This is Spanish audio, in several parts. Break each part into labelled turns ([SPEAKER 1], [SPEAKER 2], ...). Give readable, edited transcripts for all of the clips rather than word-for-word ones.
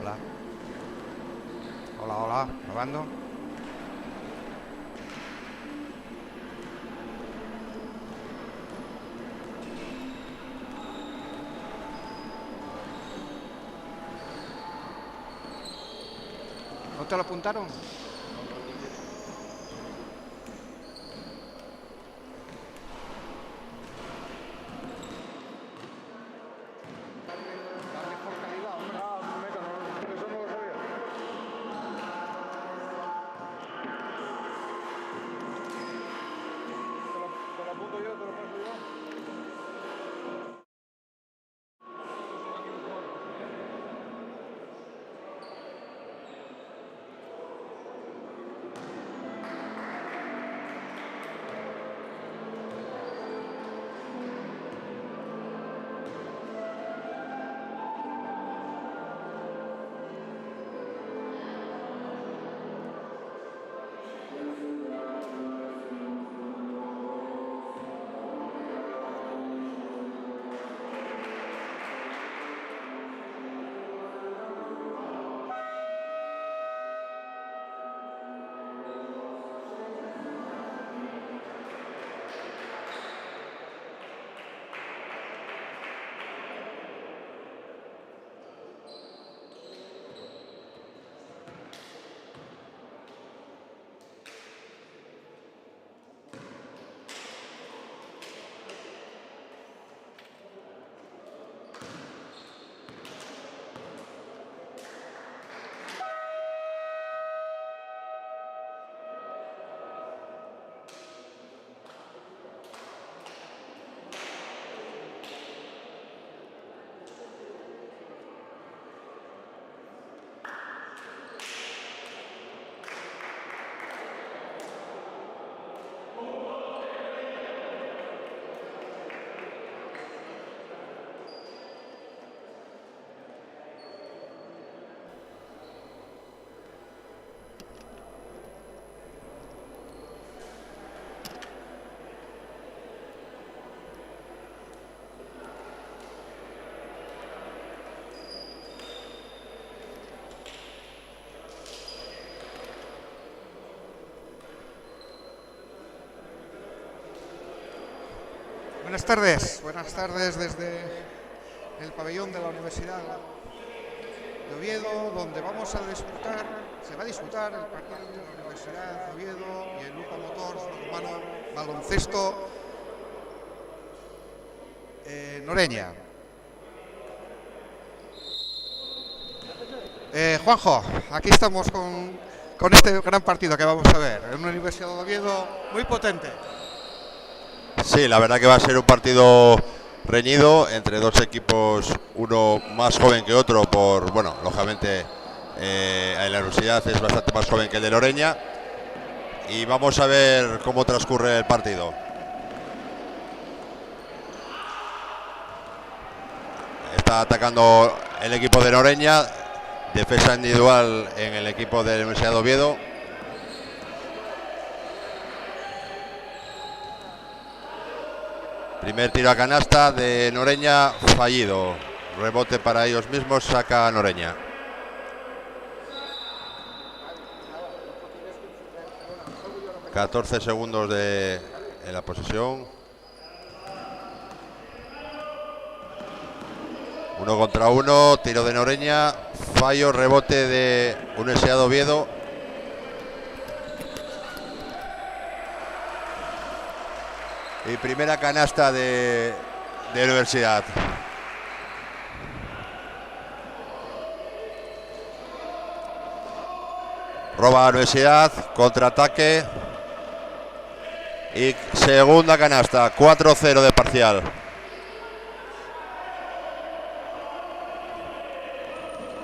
[SPEAKER 1] Hola. Hola, hola. Probando. ¿No te lo apuntaron? Buenas tardes desde el pabellón de la Universidad de Oviedo, donde se va a disputar el partido entre la Universidad de Oviedo y el Lupa Motors Balonmano Baloncesto Noreña. Juanjo, aquí estamos con este gran partido que vamos a ver, en una Universidad de Oviedo muy potente.
[SPEAKER 2] Sí, la verdad que va a ser un partido reñido entre dos equipos, uno más joven que otro lógicamente la Universidad es bastante más joven que el de Noreña, y vamos a ver cómo transcurre el partido. Está atacando el equipo de Noreña, defensa individual en el equipo de la Universidad de Oviedo. Primer tiro a canasta de Noreña, fallido. Rebote para ellos mismos, saca Noreña. ...14 segundos en la posesión. 1 contra 1, tiro de Noreña, fallo, rebote de Universidad de Oviedo. Y primera canasta de Universidad. Roba a Universidad, contraataque. Y segunda canasta, 4-0 de parcial.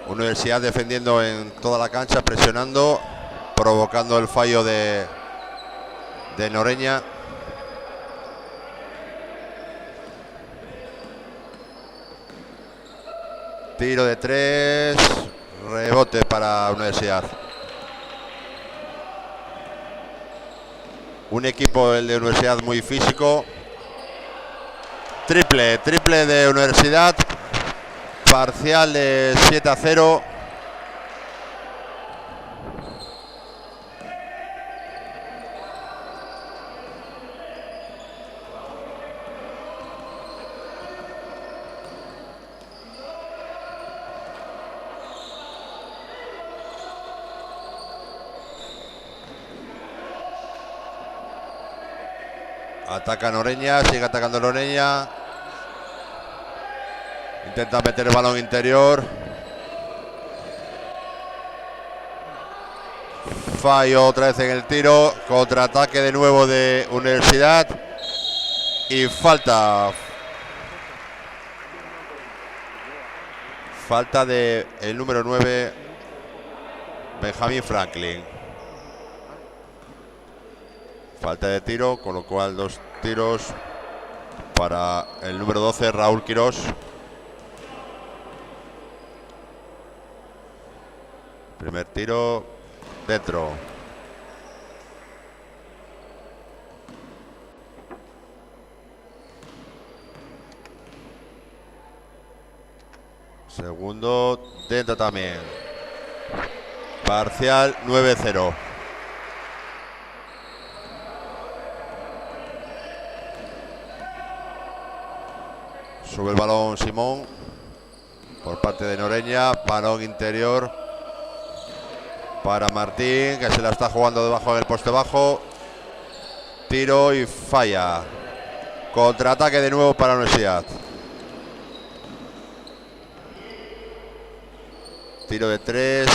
[SPEAKER 2] Universidad defendiendo en toda la cancha, presionando, provocando el fallo de Noreña. Tiro de 3, rebote para Universidad. Un equipo, el de Universidad, muy físico. Triple de Universidad. Parcial de 7-0. Ataca Noreña, sigue atacando Noreña. Intenta meter el balón interior. Fallo otra vez en el tiro. Contraataque de nuevo de Universidad. Y falta. Falta de el número 9, Benjamín Franklin. Falta de tiro, con lo cual 2 tiros para el número 12, Raúl Quirós. Primer tiro, dentro. Segundo, dentro también. Parcial 9-0. Sube el balón Simón por parte de Noreña. Balón interior para Martín, que se la está jugando debajo del poste bajo. Tiro y falla. Contraataque de nuevo para la Universidad. Tiro de 3.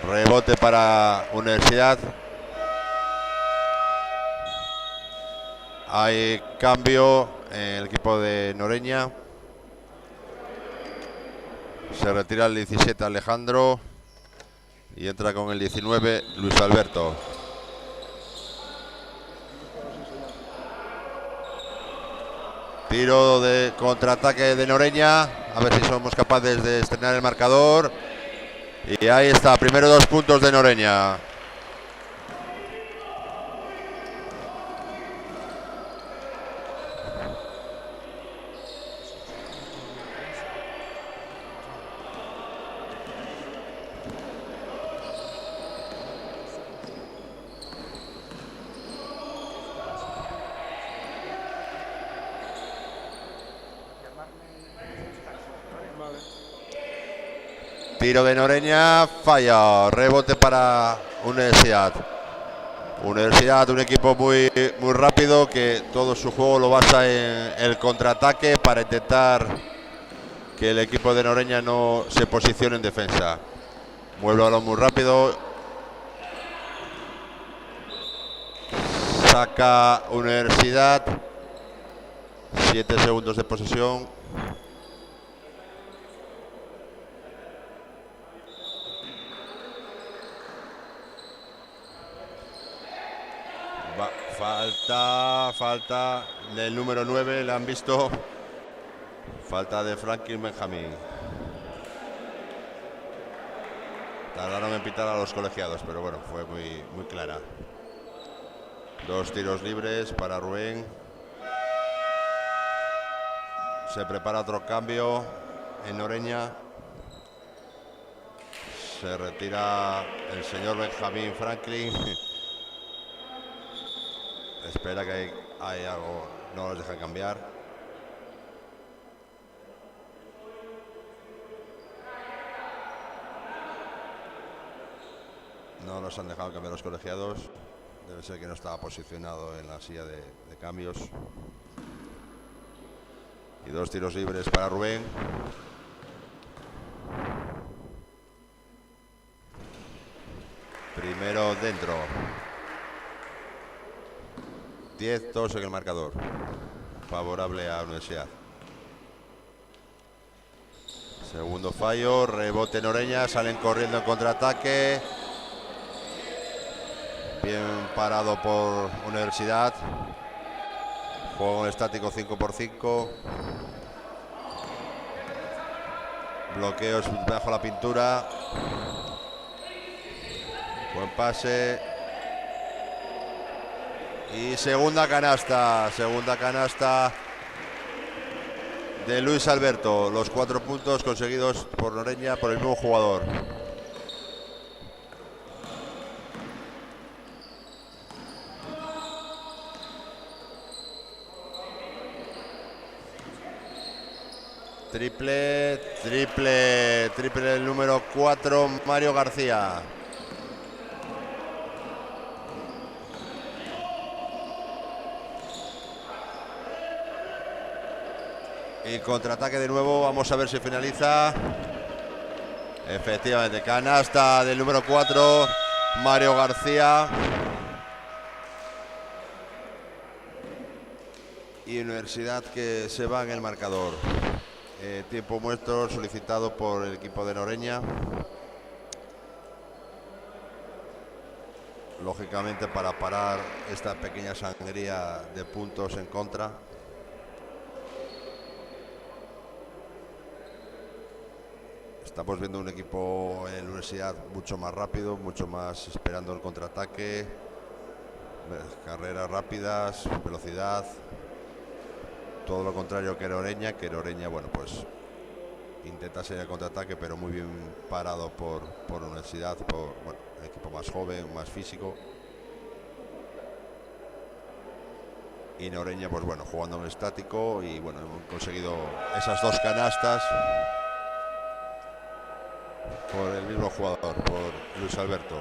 [SPEAKER 2] Rebote para Universidad. Hay cambio en el equipo de Noreña. Se retira el 17 Alejandro y entra con el 19 Luis Alberto. Tiro de contraataque de Noreña. A ver si somos capaces de estrenar el marcador. Y ahí está, primero 2 puntos de Noreña. Tiro de Noreña, falla. Rebote para Universidad. Universidad, un equipo muy rápido, que todo su juego lo basa en el contraataque para intentar que el equipo de Noreña no se posicione en defensa. Mueve el balón muy rápido. Saca Universidad. 7 segundos de posesión. Falta del número 9, le han visto. Falta de Franklin Benjamín. Tardaron en pitar a los colegiados, pero bueno, fue muy clara. 2 tiros libres para Rubén. Se prepara otro cambio en Noreña. Se retira el señor Benjamín Franklin. Espera que hay algo, no los dejan cambiar. No los han dejado cambiar los colegiados. Debe ser que no estaba posicionado en la silla de cambios. Y 2 tiros libres para Rubén. Primero dentro. 10-2 en el marcador. Favorable a Universidad. Segundo fallo. Rebote Noreña. Salen corriendo en contraataque. Bien parado por Universidad. Juego estático 5x5. Bloqueos bajo la pintura. Buen pase. Y segunda canasta de Luis Alberto. Los 4 puntos conseguidos por Noreña por el mismo jugador. Triple el número 4, Mario García. Y contraataque de nuevo, vamos a ver si finaliza. Efectivamente, canasta del número 4, Mario García. Y Universidad que se va en el marcador. Tiempo muerto solicitado por el equipo de Noreña. Lógicamente para parar esta pequeña sangría de puntos en contra. Estamos viendo un equipo en la Universidad mucho más rápido, mucho más esperando el contraataque, carreras rápidas, velocidad, todo lo contrario que Noreña, bueno, pues intenta ser el contraataque, pero muy bien parado por Universidad, por el equipo más joven, más físico. Y Noreña, pues bueno, jugando en estático y bueno, hemos conseguido esas 2 canastas por el mismo jugador, por Luis Alberto.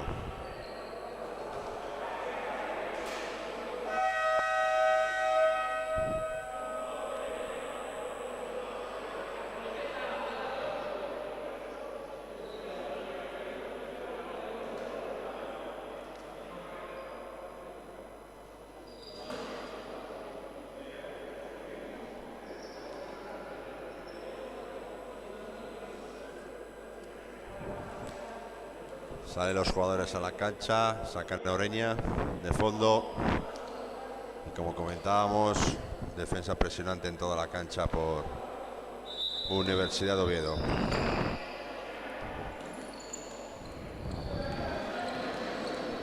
[SPEAKER 2] Salen los jugadores a la cancha, sacan Noreña de fondo. Y como comentábamos, defensa presionante en toda la cancha por Universidad de Oviedo.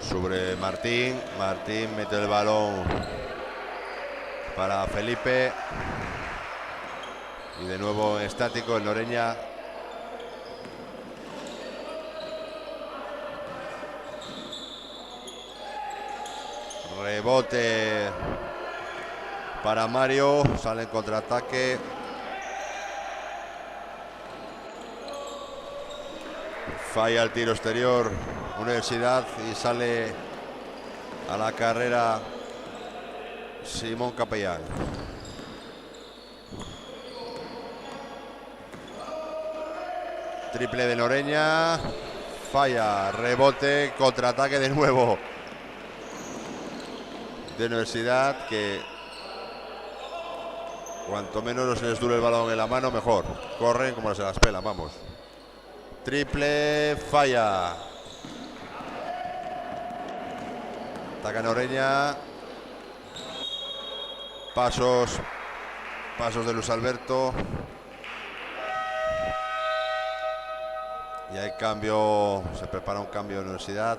[SPEAKER 2] Sobre Martín. Martín mete el balón para Felipe. Y de nuevo estático el Noreña. Rebote para Mario, sale en contraataque. Falla el tiro exterior Universidad y sale a la carrera Simón Capellán. Triple de Noreña, falla, rebote, contraataque de nuevo de Universidad, que cuanto menos les dure el balón en la mano mejor, corren como se las pelan, vamos. Triple, falla. Ataca Noreña. Pasos de Luis Alberto. Y hay cambio, se prepara un cambio de Universidad.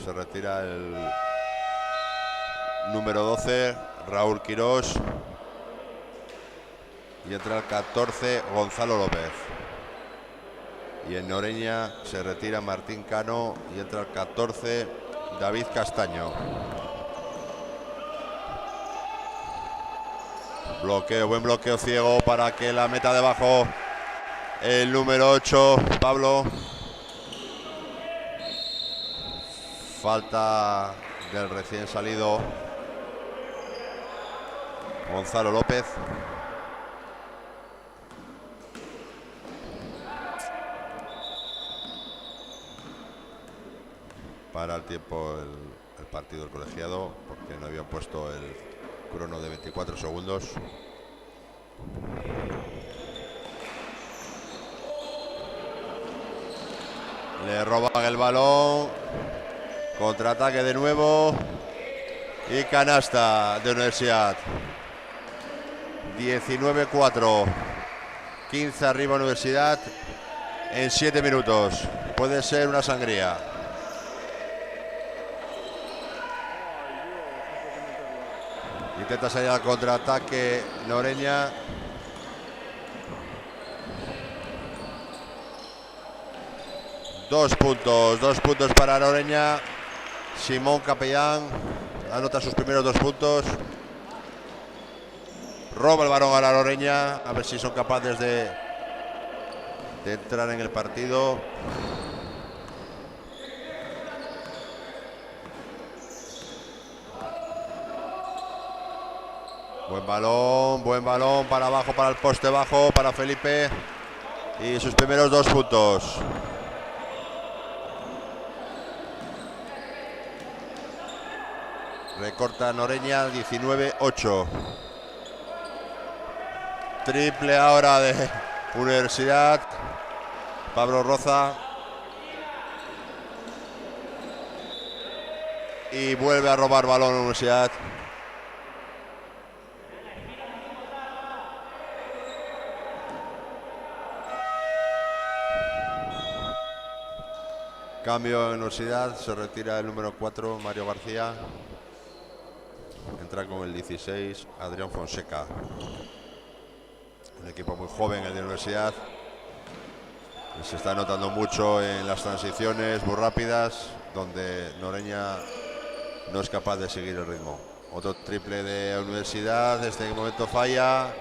[SPEAKER 2] Se retira el número 12, Raúl Quirós, y entra el 14, Gonzalo López. Y en Noreña se retira Martín Cano y entra el 14, David Castaño. Bloqueo, buen bloqueo ciego para que la meta debajo el número 8, Pablo. Falta del recién salido Gonzalo López. Para el tiempo el partido del colegiado, porque no habían puesto el crono de 24 segundos. Le roban el balón. Contraataque de nuevo. Y canasta de Universidad. 19-4. 15 arriba Universidad en 7 minutos. Puede ser una sangría. Intenta salir al contraataque Noreña. Dos puntos para Noreña. Simón Capellán anota sus primeros 2 puntos. Roba el balón a la Noreña, a ver si son capaces de entrar en el partido. Buen balón para abajo, para el poste bajo, para Felipe. Y sus primeros 2 puntos. Recorta Noreña, 19-8. Triple ahora de Universidad. Pablo Roza. Y vuelve a robar balón Universidad. Cambio en Universidad, se retira el número 4, Mario García. Entra con el 16, Adrián Fonseca. Un equipo muy joven, el de Universidad. Se está notando mucho en las transiciones muy rápidas, donde Noreña no es capaz de seguir el ritmo. Otro triple de Universidad, en este momento falla,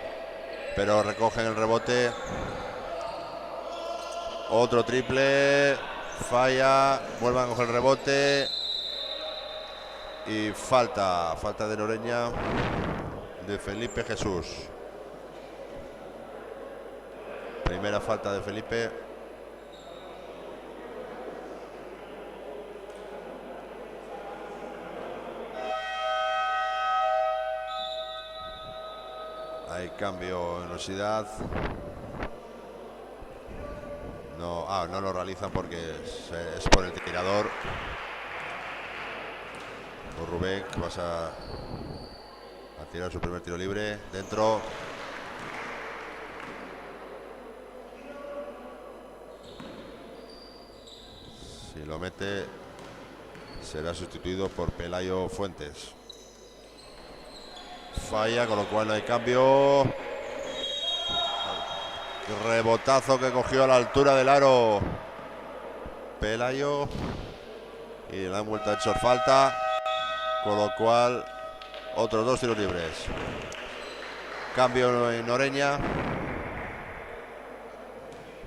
[SPEAKER 2] pero recogen el rebote. Otro triple, falla, vuelvan a coger el rebote. Y falta de Noreña, de Felipe Jesús. Primera falta de Felipe. Hay cambio en Universidad. No lo realizan porque es por el tirador. Por Rubén, que vas a tirar su primer tiro libre. Dentro. Si lo mete, será sustituido por Pelayo Fuentes. Falla, con lo cual no hay cambio. Rebotazo que cogió a la altura del aro Pelayo. Y le han vuelto a echar falta. Con lo cual, otros 2 tiros libres. Cambio en Noreña.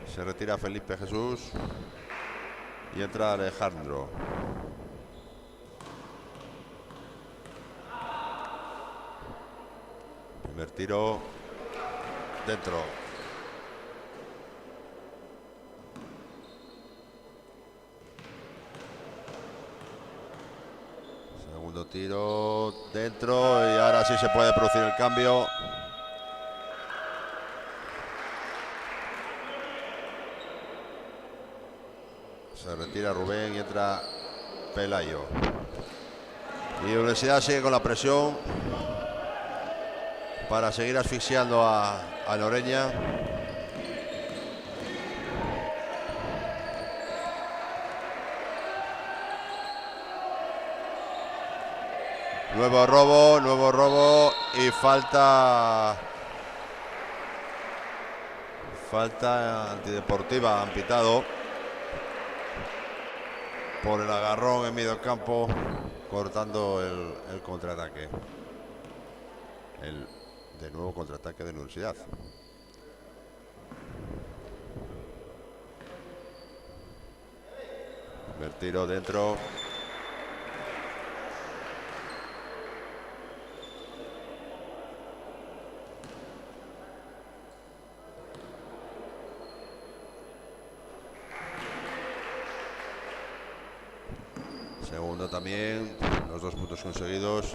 [SPEAKER 2] Se retira Felipe Jesús. Y entra Alejandro. Primer tiro. Dentro. Segundo tiro. Dentro. Y ahora sí se puede producir el cambio. Se retira Rubén y entra Pelayo. Y Universidad sigue con la presión para seguir asfixiando a Noreña. Nuevo robo y falta antideportiva, han pitado por el agarrón en medio campo, cortando el contraataque. De nuevo contraataque de Universidad. Primer tiro dentro. Segundo también, los 2 puntos conseguidos.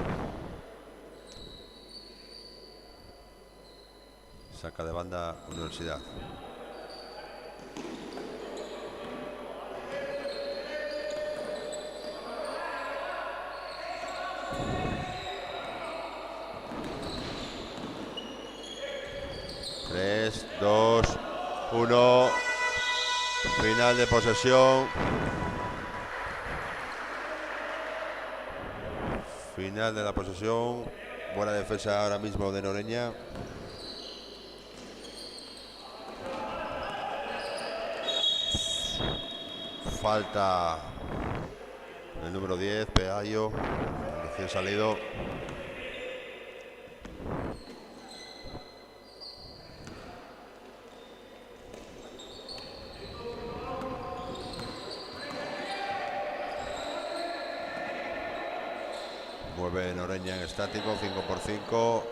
[SPEAKER 2] Saca de banda Universidad. Tres, 2, 1. Final de posesión. Final de la posesión. Buena defensa ahora mismo de Noreña. Falta el número 10, Pelayo, recién salido. Mueve Noreña en estático, 5 por 5.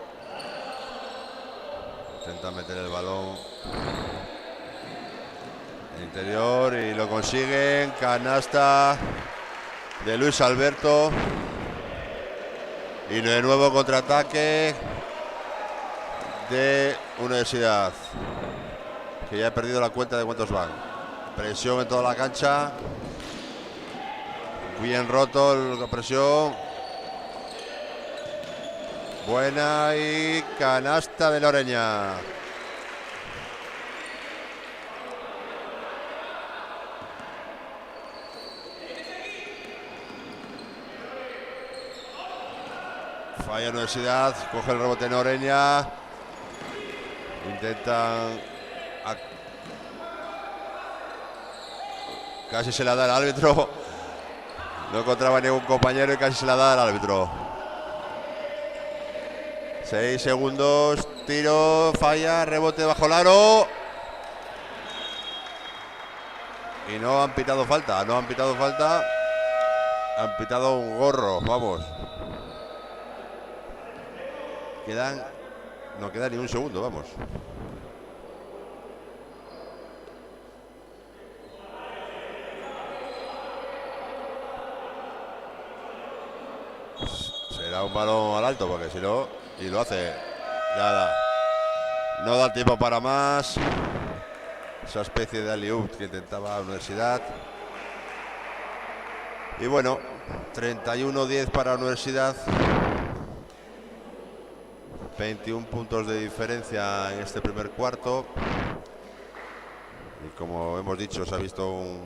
[SPEAKER 2] Intenta meter el balón en el interior y lo consiguen. Canasta de Luis Alberto. Y de nuevo contraataque de Universidad, que ya he perdido la cuenta de cuántos van. Presión en toda la cancha. Bien roto la presión. Buena y canasta de Noreña. Falla Universidad, coge el rebote Noreña. Intentan... Casi se la da el árbitro. No encontraba ningún compañero y casi se la da el árbitro. 6 segundos, tiro, falla, rebote bajo el aro. Y no han pitado falta, han pitado un gorro, vamos. No queda ni un segundo, vamos. Será un balón al alto, porque si no, y lo hace, nada. No da tiempo para más. Esa especie de alley-oop que intentaba la Universidad. Y bueno, 31-10 para la Universidad. 21 puntos de diferencia en este primer cuarto. Y como hemos dicho, se ha visto un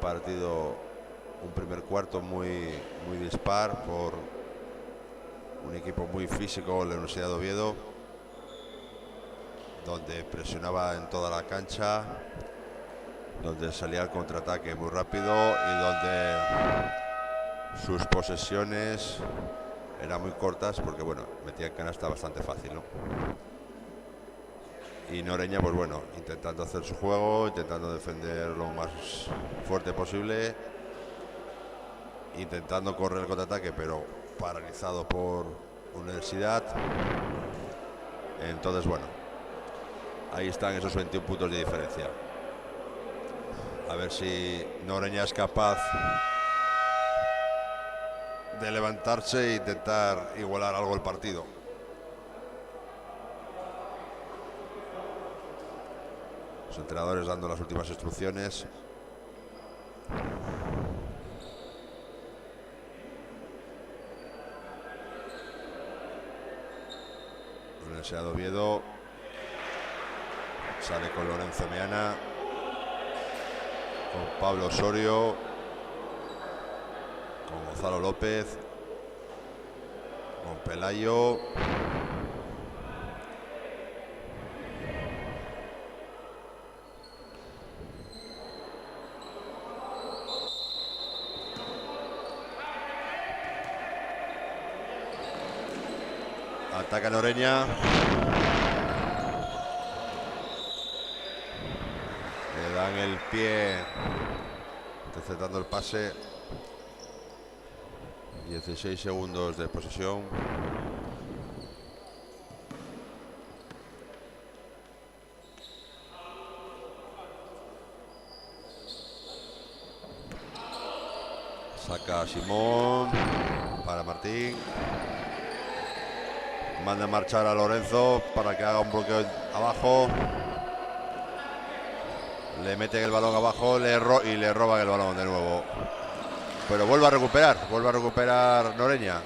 [SPEAKER 2] partido, un primer cuarto muy dispar por un equipo muy físico, la Universidad de Oviedo, donde presionaba en toda la cancha, donde salía al contraataque muy rápido y donde sus posesiones eran muy cortas, porque bueno, metía en canasta bastante fácil, ¿no? Y Noreña, pues bueno, intentando hacer su juego, intentando defender lo más fuerte posible, intentando correr el contraataque, pero paralizado por Universidad. Entonces, bueno, ahí están esos 21 puntos de diferencia. A ver si Noreña es capaz de levantarse e intentar igualar algo el partido. Los entrenadores dando las últimas instrucciones. Universidad de Oviedo sale con Lorenzo Meana, con Pablo Osorio, con Gonzalo López, con Pelayo, ataca Noreña, le dan el pie, interceptando el pase. 16 segundos de posesión. Saca a Simón para Martín. Manda a marchar a Lorenzo para que haga un bloqueo abajo. Le meten el balón abajo y le roban el balón de nuevo. Pero vuelve a recuperar Noreña.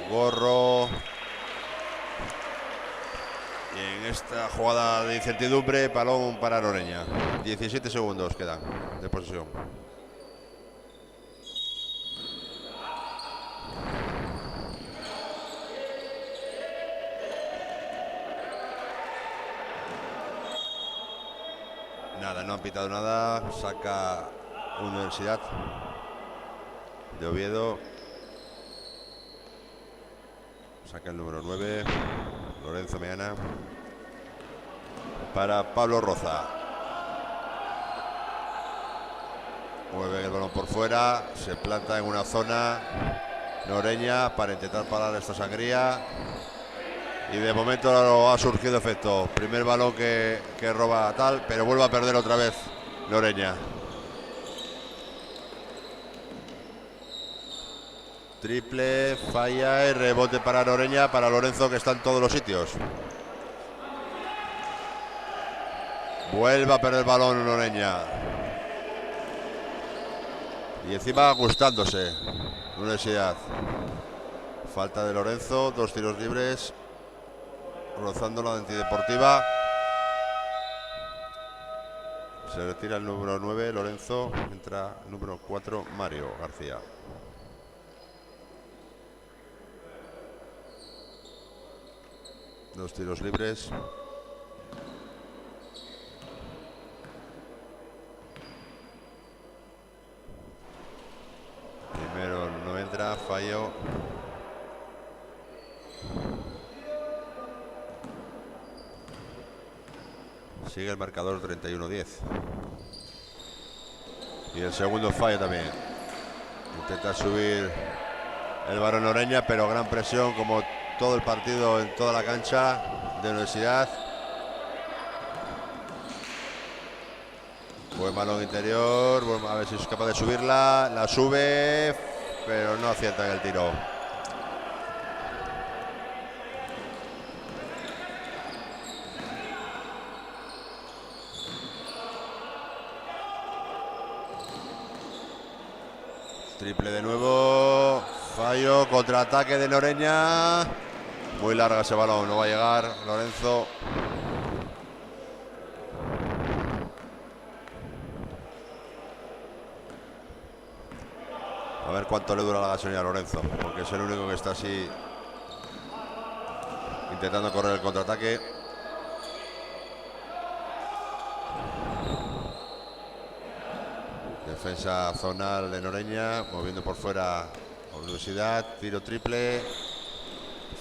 [SPEAKER 2] Gorro. Y en esta jugada de incertidumbre, balón para Noreña. 17 segundos quedan de posesión. Nada, no han pitado nada. Saca Universidad de Oviedo. Saca el número 9, Lorenzo Meana, para Pablo Roza. Mueve el balón por fuera, se planta en una zona Noreña para intentar parar esta sangría. Y de momento ha surgido efecto. Primer balón que roba tal, pero vuelve a perder otra vez Noreña. Triple, falla y rebote para Noreña, para Lorenzo, que está en todos los sitios. Vuelve a perder el balón Noreña. Y encima gustándose Universidad. Falta de Lorenzo, 2 tiros libres, rozando la antideportiva. Se retira el número 9, Lorenzo. Entra el número 4, Mario García. Dos tiros libres. Primero no entra, fallo. Sigue el marcador 31-10. Y el segundo fallo también. Intenta subir el varón Noreña, pero gran presión como todo el partido en toda la cancha de Universidad. Buen balón interior, a ver si es capaz de subirla. La sube, pero no acierta en el tiro. Triple de nuevo, fallo, contraataque de Noreña. Muy larga ese balón, no va a llegar Lorenzo. A ver cuánto le dura la gasolina a Lorenzo, porque es el único que está así intentando correr el contraataque. Defensa zonal de Noreña, moviendo por fuera Universidad, tiro triple,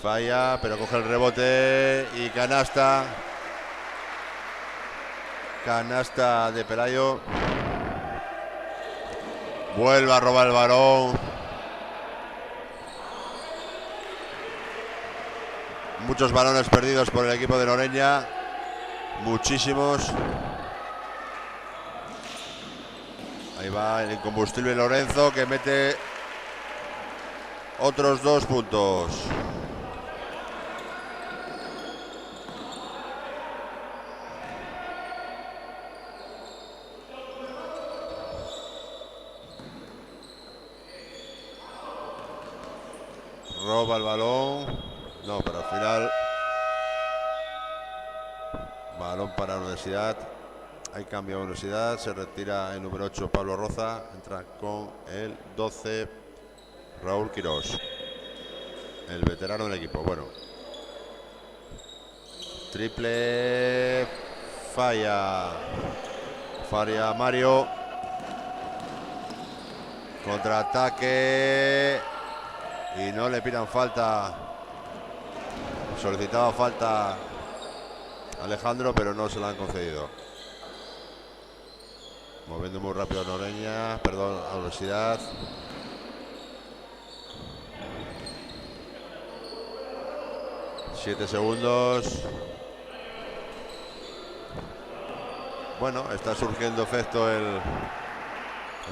[SPEAKER 2] falla, pero coge el rebote y canasta. Canasta de Pelayo. Vuelve a robar el balón. Muchos balones perdidos por el equipo de Noreña. Muchísimos. Ahí va el incombustible Lorenzo, que mete otros 2 puntos. Roba el balón. No, pero al final balón para la Universidad. Hay cambio a Universidad. Se retira el número 8 Pablo Roza. Entra con el 12 Raúl Quirós, el veterano del equipo. Bueno, triple, falla Mario. Contraataque y no le pidan falta. Solicitaba falta Alejandro, pero no se la han concedido. Moviendo muy rápido a Noreña, perdón, a Universidad. Siete segundos. Bueno, está surgiendo efecto en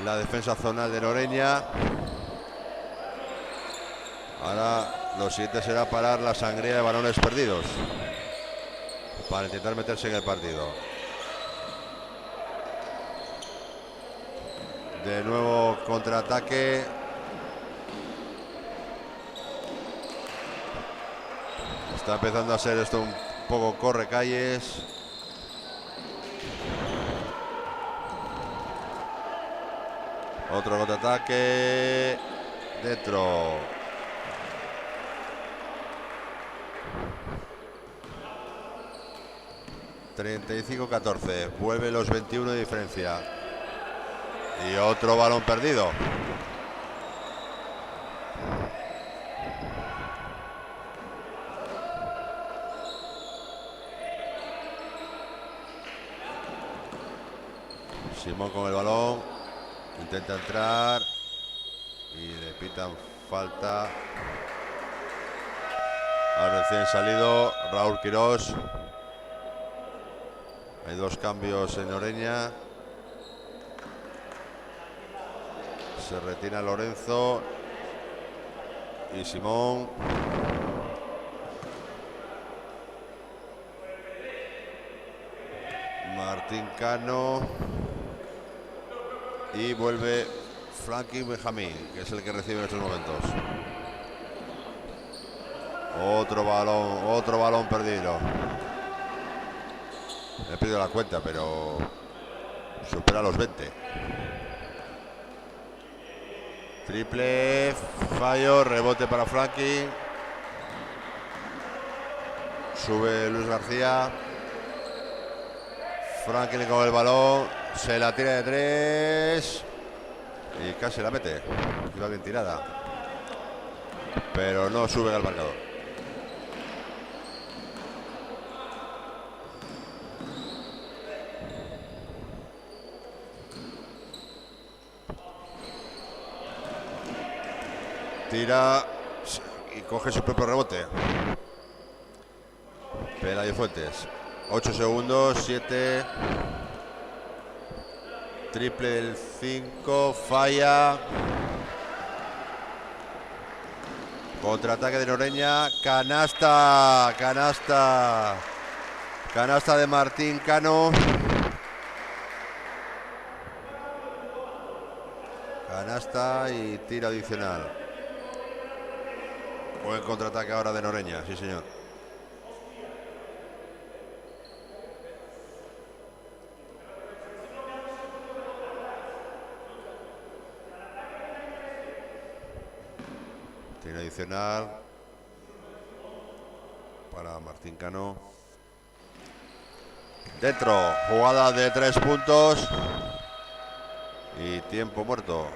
[SPEAKER 2] la defensa zonal de Noreña. Ahora lo siguiente será parar la sangría de balones perdidos para intentar meterse en el partido. De nuevo contraataque. Está empezando a ser esto un poco corre calles. Otro contraataque. Dentro. ...35-14... vuelve los 21 de diferencia. Y otro balón perdido. Simón con el balón. Intenta entrar. Y le pitan falta. al recién salido Raúl Quirós. Hay 2 cambios en Noreña. Se retira Lorenzo y Simón. Martín Cano. Y vuelve Frankie Benjamín, que es el que recibe en estos momentos. Otro balón perdido. He perdido la cuenta, pero supera los 20. Triple, fallo, rebote para Frankie. Sube Luis García. Frankie con el balón. Se la tira de 3. Y casi la mete. Iba bien tirada. Pero no sube al marcador. Tira y coge su propio rebote. Pelayo Fuentes. 8 segundos, 7. Triple del 5, falla. Contraataque de Noreña, canasta de Martín Cano. Canasta y tiro adicional. Buen contraataque ahora de Noreña, sí señor. Tiro adicional para Martín Cano. Dentro, jugada de 3 puntos y tiempo muerto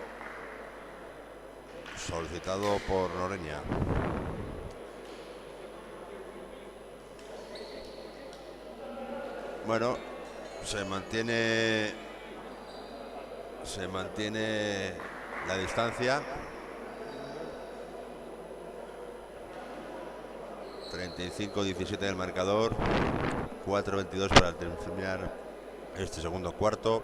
[SPEAKER 2] solicitado por Noreña. Bueno, se mantiene la distancia. 35-17 del marcador. 4:22 para terminar este segundo cuarto.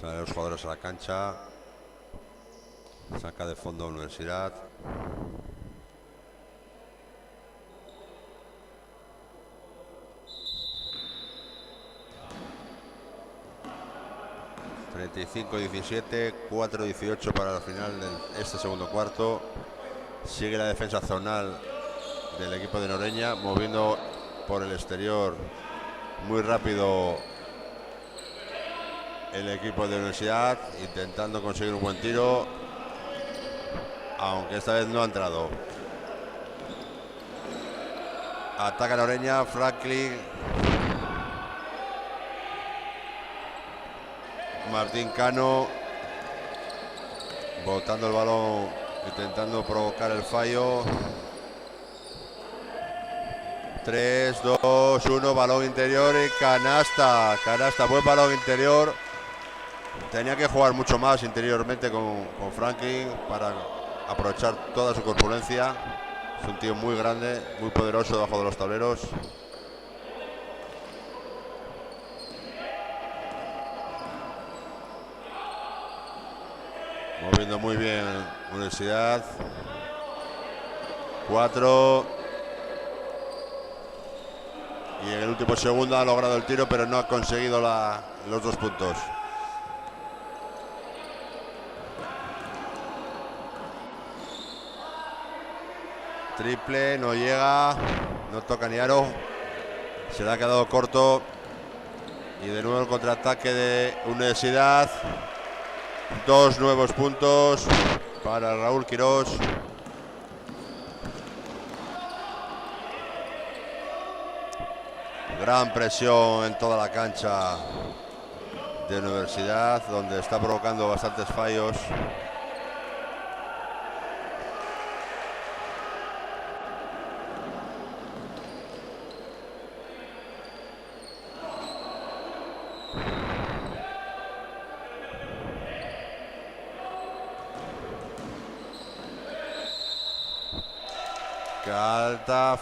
[SPEAKER 2] Salen los jugadores a la cancha. Saca de fondo Universidad. (35-17), 4:18 para el final de este segundo cuarto. Sigue la defensa zonal del equipo de Noreña, moviendo por el exterior muy rápido el equipo de Universidad, intentando conseguir un buen tiro, aunque esta vez no ha entrado. Ataca Noreña, Franklin, Martín Cano, botando el balón, intentando provocar el fallo. 3, 2, 1, balón interior y canasta, buen balón interior. Tenía que jugar mucho más interiormente con Franklin para aprovechar toda su corpulencia. Es un tío muy grande, muy poderoso debajo de los tableros. Moviendo muy bien Universidad. 4. y en el último segundo ha logrado el tiro, pero no ha conseguido los 2 puntos. Triple, no llega, no toca ni aro, se le ha quedado corto. Y de nuevo el contraataque de Universidad. 2 nuevos puntos para Raúl Quirós. Gran presión en toda la cancha de Universidad, donde está provocando bastantes fallos.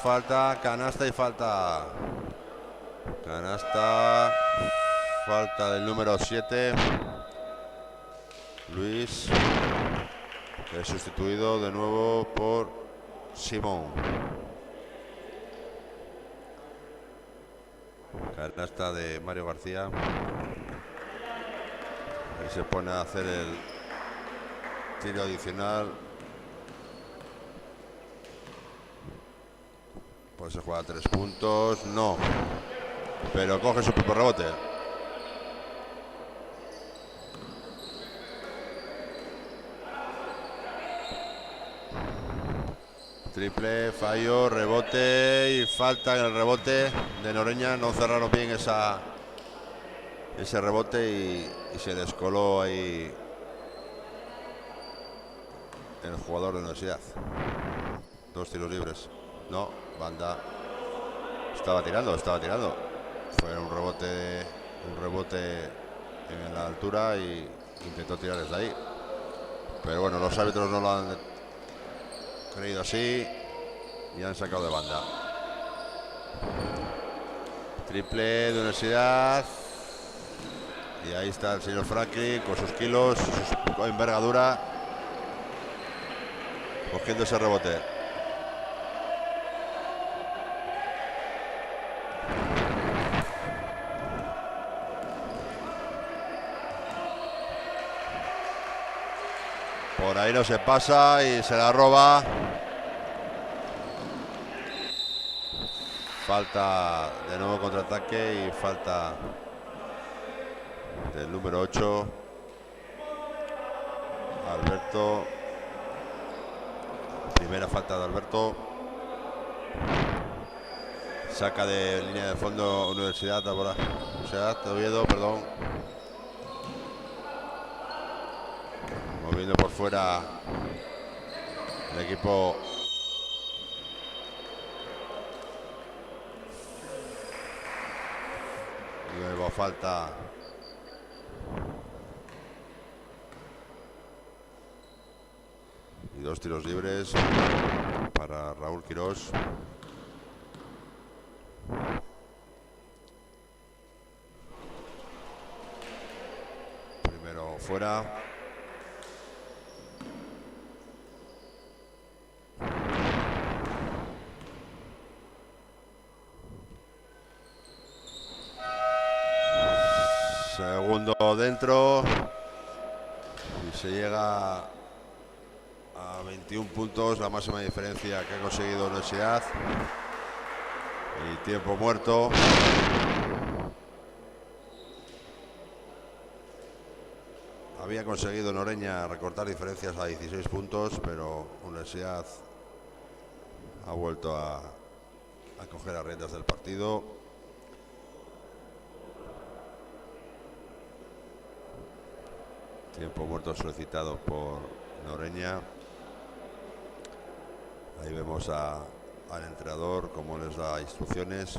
[SPEAKER 2] Falta, canasta y falta. Canasta, falta del número 7, Luis, que es sustituido de nuevo por Simón. Canasta de Mario García. Ahí se pone a hacer el tiro adicional. Pues se juega 3 puntos, no, pero coge su propio rebote. Triple, fallo, rebote y falta en el rebote de Noreña. No cerraron bien ese rebote y se descoló ahí el jugador de Universidad. 2 tiros libres. No, banda. Estaba tirando. Fue un rebote en la altura y intentó tirar desde ahí. Pero bueno, los árbitros no lo han creído así y han sacado de banda. Triple de Universidad. Y ahí está el señor Franklin con sus kilos, su envergadura, cogiendo ese rebote. Por ahí no se pasa y se la roba. Falta de nuevo contraataque y falta del número 8, Alberto. Primera falta de Alberto. Saca de línea de fondo Universidad de Oviedo, perdón. Moviendo por fuera el equipo luego falta y 2 tiros libres para Raúl Quirós. Primero fuera. Segundo dentro y se llega a 21 puntos, la máxima diferencia que ha conseguido Universidad. Y tiempo muerto. Había conseguido Noreña recortar diferencias a 16 puntos, pero Universidad ha vuelto a coger las riendas del partido. Tiempo muerto solicitado por Noreña. Ahí vemos al entrenador cómo les da instrucciones.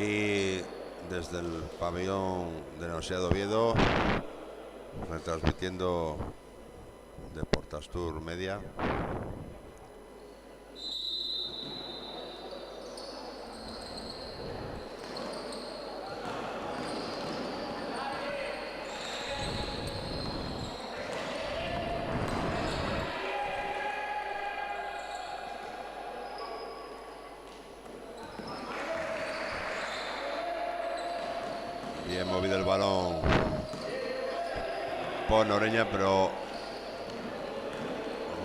[SPEAKER 2] aquí desde el pabellón de la Universidad de Oviedo, retransmitiendo de Portastur Media. Bien movido el balón por Noreña, pero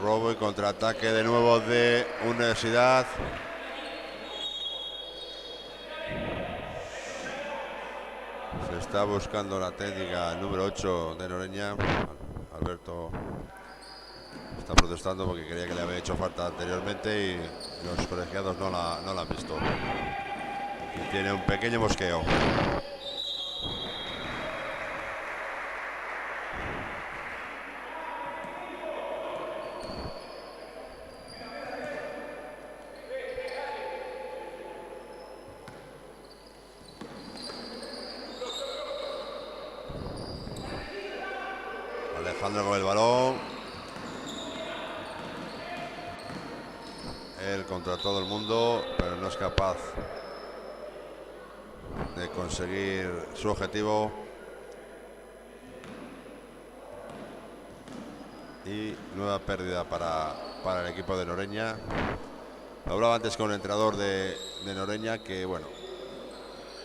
[SPEAKER 2] robo y contraataque de nuevo de Universidad. Se está buscando la técnica número 8 de Noreña. Alberto está protestando porque creía que le había hecho falta anteriormente y los colegiados no la han visto. Y tiene un pequeño mosqueo. Alejandro con el balón. Él contra todo el mundo, pero no es capaz de conseguir su objetivo. Y nueva pérdida para el equipo de Noreña. Hablaba antes con el entrenador de Noreña que, bueno,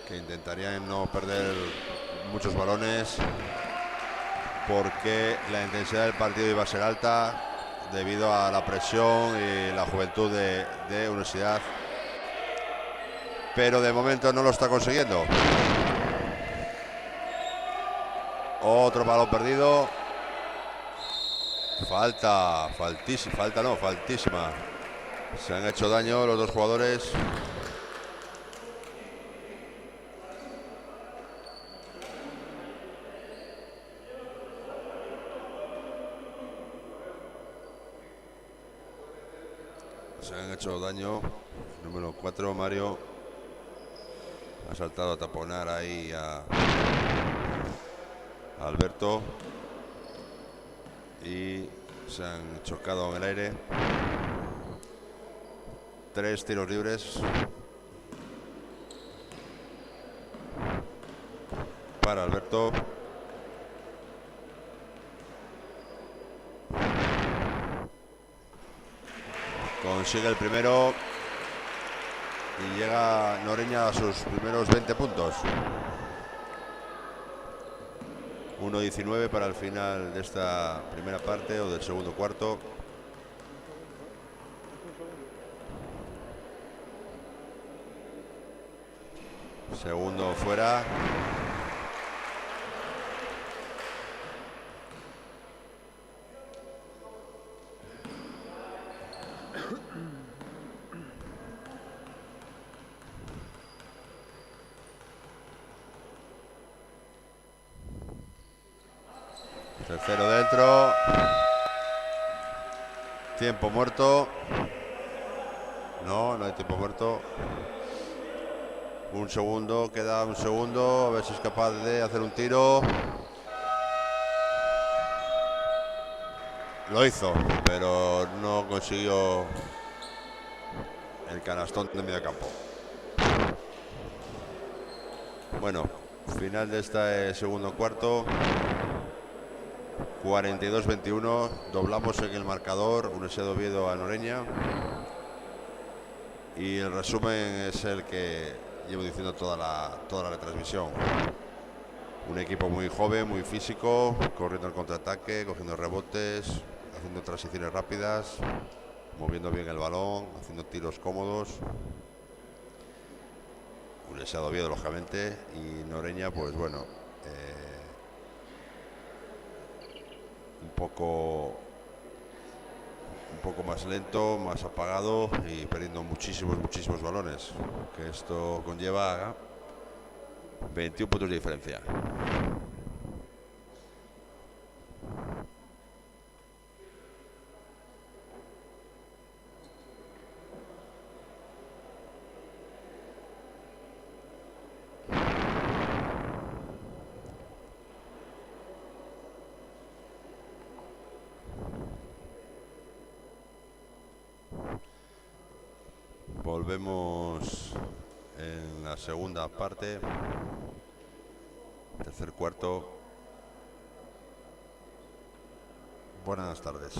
[SPEAKER 2] que intentarían no perder muchos balones porque la intensidad del partido iba a ser alta debido a la presión y la juventud de Universidad, pero de momento no lo está consiguiendo. Otro balón perdido. Faltísima. Se han hecho daño los dos jugadores. Se han hecho daño. Número 4, Mario. Ha saltado a taponar ahí a Alberto. Y se han chocado en el aire. 3 tiros libres para Alberto. Consigue el primero y llega Noreña a sus primeros 20 puntos. 1:19 para el final de esta primera parte o del segundo cuarto. Segundo fuera. Tercero dentro. Tiempo muerto. No hay tiempo muerto. Un segundo, queda un segundo. A ver si es capaz de hacer un tiro. Lo hizo, pero no consiguió el canastón de medio campo. Bueno, final de este segundo cuarto. 42-21, doblamos en el marcador, Universidad de Oviedo a Noreña. Y el resumen es el que llevo diciendo toda la retransmisión. Un equipo muy joven, muy físico, corriendo el contraataque, cogiendo rebotes, haciendo transiciones rápidas, moviendo bien el balón, haciendo tiros cómodos. Universidad de Oviedo, lógicamente, y Noreña, pues bueno, un poco más lento, más apagado y perdiendo muchísimos balones, que esto conlleva a 21 puntos de diferencia. vemos en la segunda parte, tercer cuarto. Buenas tardes.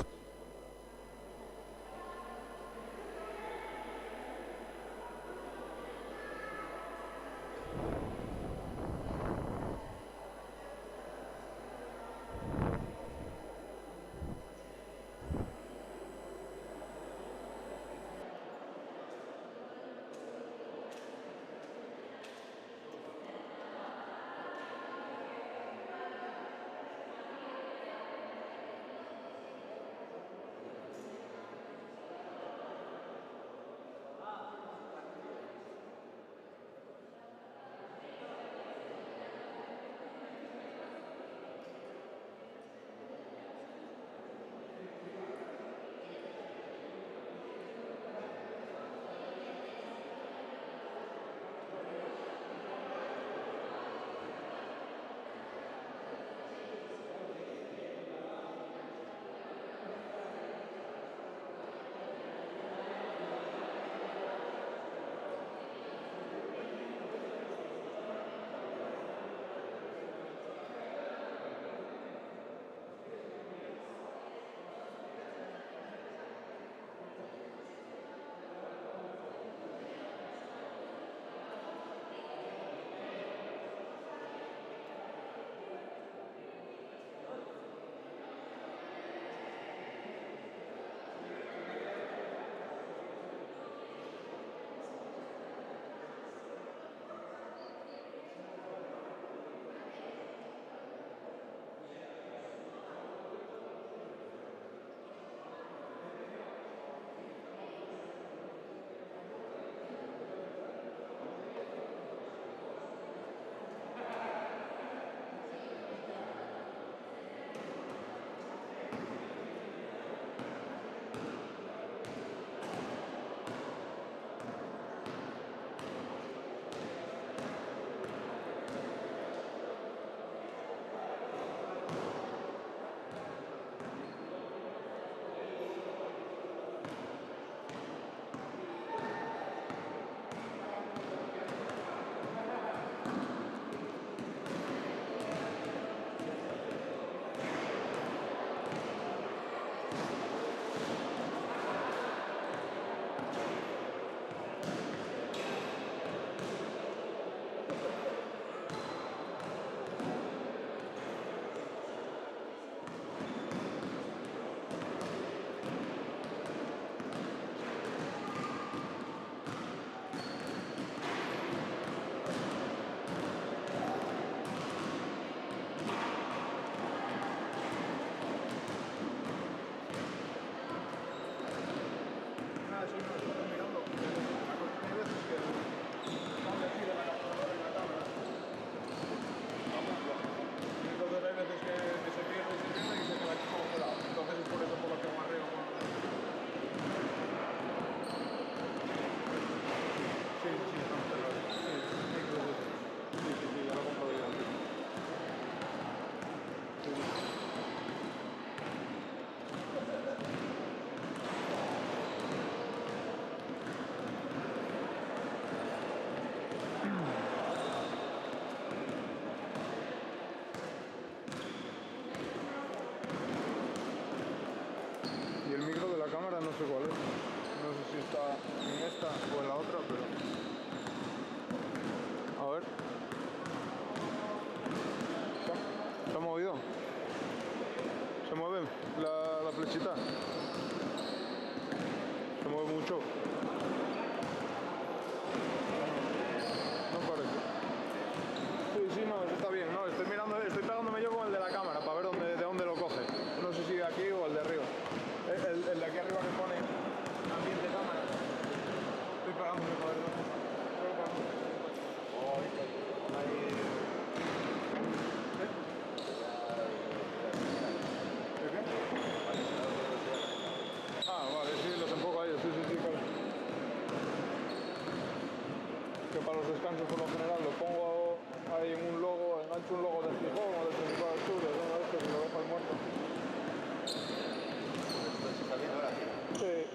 [SPEAKER 3] Y el micro de la cámara no sé cuál es. No sé si está en esta o en la otra, pero... A ver. ¿Se ha movido? ¿Se mueve la flechita? ¿Se mueve mucho? No parece. Sí, no, está bien. No, estoy mirando, estoy pegándome yo con el de la cámara para ver de dónde lo coge. No sé si de aquí o el de arriba. El de aquí arriba que pone ambiente cámara. Estoy pegándome para ver dónde. ¿De qué? Ah, vale, sí, los enfoco a ellos, sí, claro. Que para los descansos por lo general lo pongo ahí en un logo, engancho un logo de Gijón o de Principado de Asturias, uno de estos y lo dejo ahí muerto. ¿Estás saliendo ahora? Sí.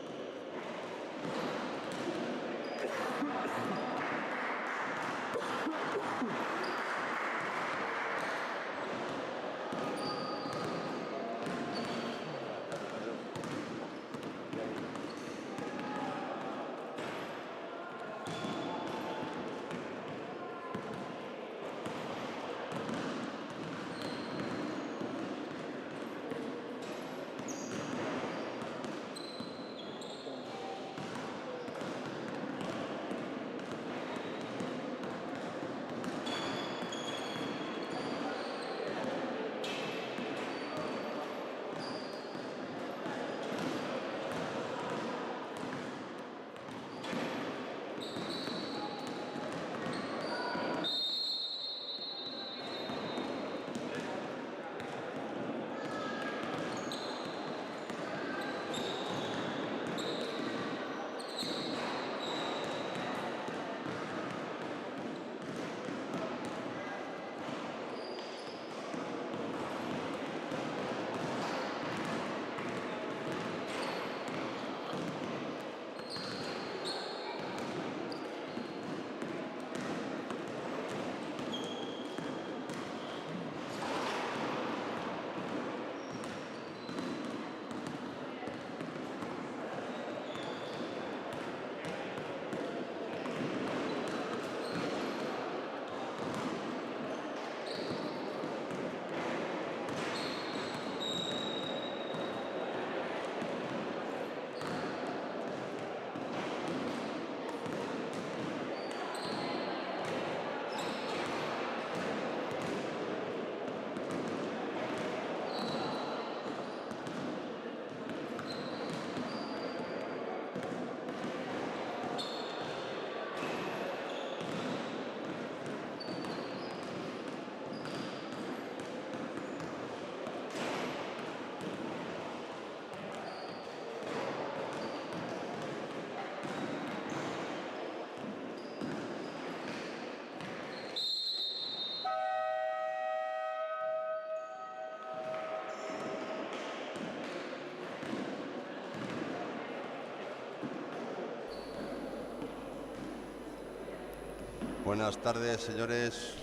[SPEAKER 2] Buenas tardes, señores.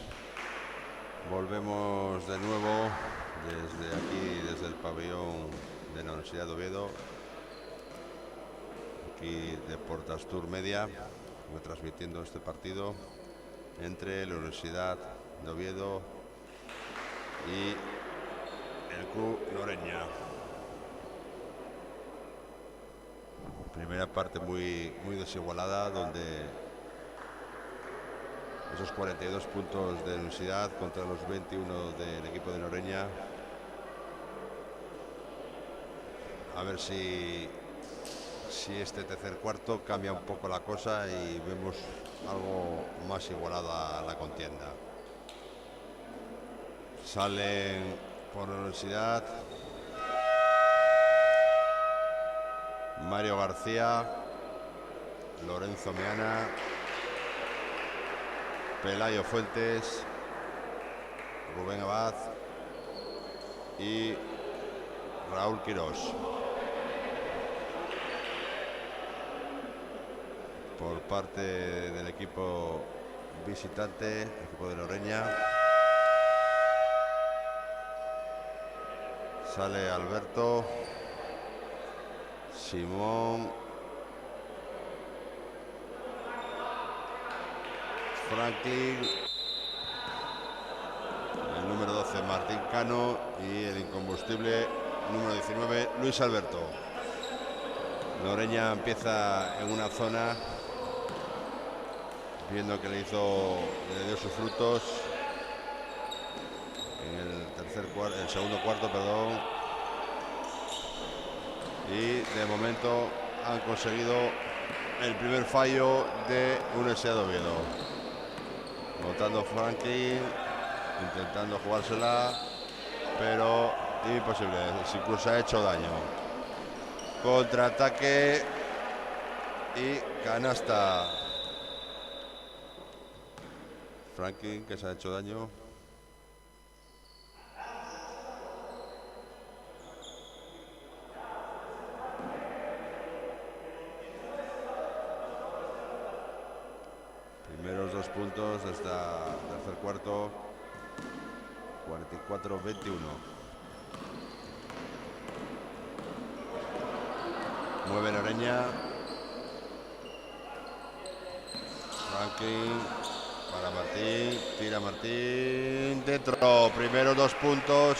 [SPEAKER 2] Volvemos de nuevo desde aquí, desde el pabellón de la Universidad de Oviedo, aquí de Portastur Media, retransmitiendo este partido entre la Universidad de Oviedo y el Club Noreña. Primera parte muy desigualada, donde esos 42 puntos de la Universidad contra los 21 del equipo de Noreña. A ver si este tercer cuarto cambia un poco la cosa y vemos algo más igualada a la contienda. Salen por la Universidad Mario García, Lorenzo Meana, Pelayo Fuentes, Rubén Abad y Raúl Quirós. Por parte del equipo visitante, el equipo de Noreña, sale Alberto, Simón, Franklin, el número 12 Martín Cano y el incombustible número 19 Luis Alberto. Noreña empieza en una zona, viendo que le dio sus frutos en el segundo cuarto, perdón, y de momento han conseguido el primer fallo de Universidad de Oviedo. Votando Franklin, intentando jugársela, pero imposible, incluso ha hecho daño. Contraataque y canasta. Franklin, que se ha hecho daño. Primeros 2 puntos de este tercer cuarto, 44-21. Mueve Noreña. Franklin para Martín, tira Martín, dentro. Primeros 2 puntos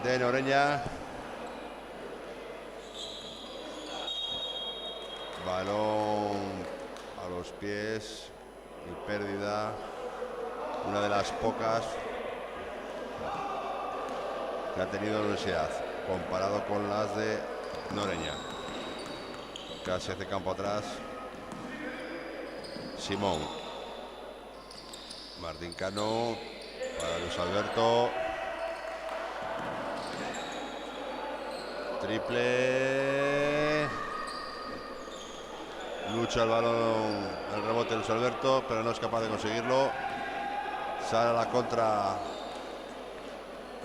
[SPEAKER 2] de Noreña. Balón a los pies y pérdida, una de las pocas que ha tenido la Universidad comparado con las de Noreña. Casi hace campo atrás Simón. Martín Cano para Luis Alberto, triple. Lucha el balón, el rebote de Luis Alberto, pero no es capaz de conseguirlo. Sale a la contra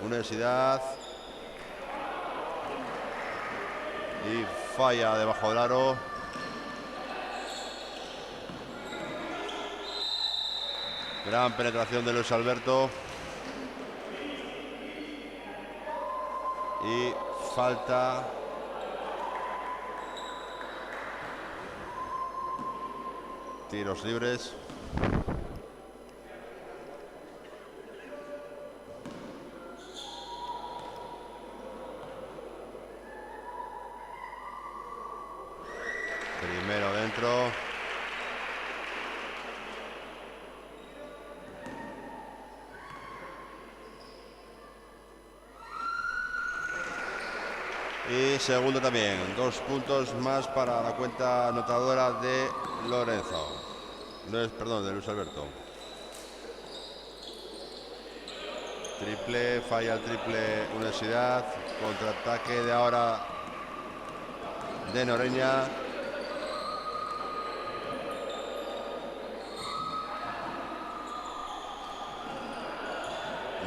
[SPEAKER 2] Universidad y falla debajo del aro. Gran penetración de Luis Alberto y falta. Tiros libres. Primero dentro. Y segundo también. 2 puntos más para la cuenta anotadora de Lorenzo. Perdón, de Luis Alberto. Triple, falla el triple Universidad. Contraataque de ahora de Noreña.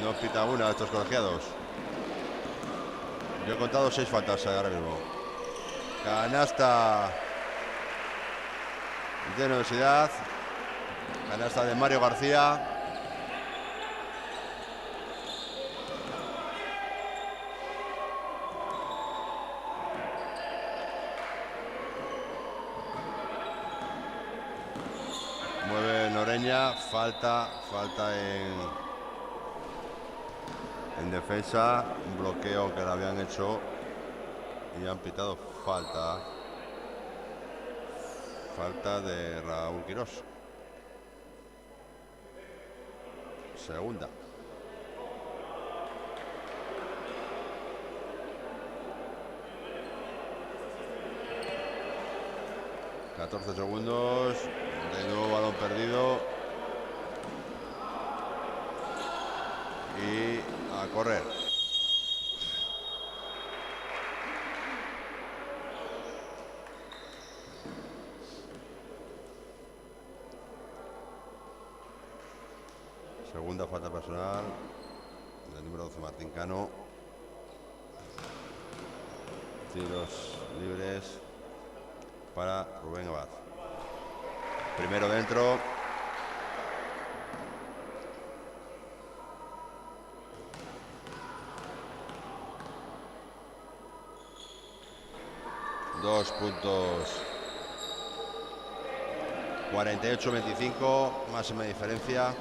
[SPEAKER 2] No pita una de estos colegiados. Yo he contado 6 faltas ahora mismo. Canasta de Universidad. Canasta de Mario García. Mueve Noreña, falta en defensa, un bloqueo que le habían hecho y han pitado falta de Raúl Quirós. Segunda. ...14 segundos... ...de nuevo balón perdido... ...y a correr... Segunda falta personal... ...del número 12 Martín Cano... ...tiros libres... ...para Rubén Abad... Primero dentro... ...2 puntos... ...48-25... ...máxima diferencia...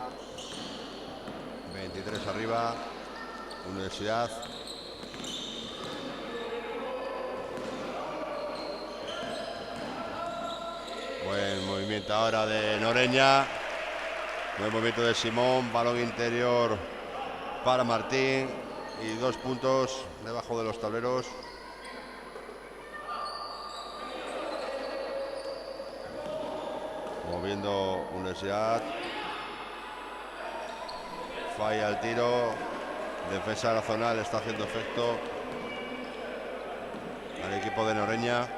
[SPEAKER 2] ...23 arriba... ...Universidad... Buen movimiento ahora de Noreña. Buen movimiento de Simón. Balón interior para Martín. Y 2 puntos debajo de los tableros. Moviendo Universidad. Falla el tiro. Defensa de la zona le está haciendo efecto al equipo de Noreña.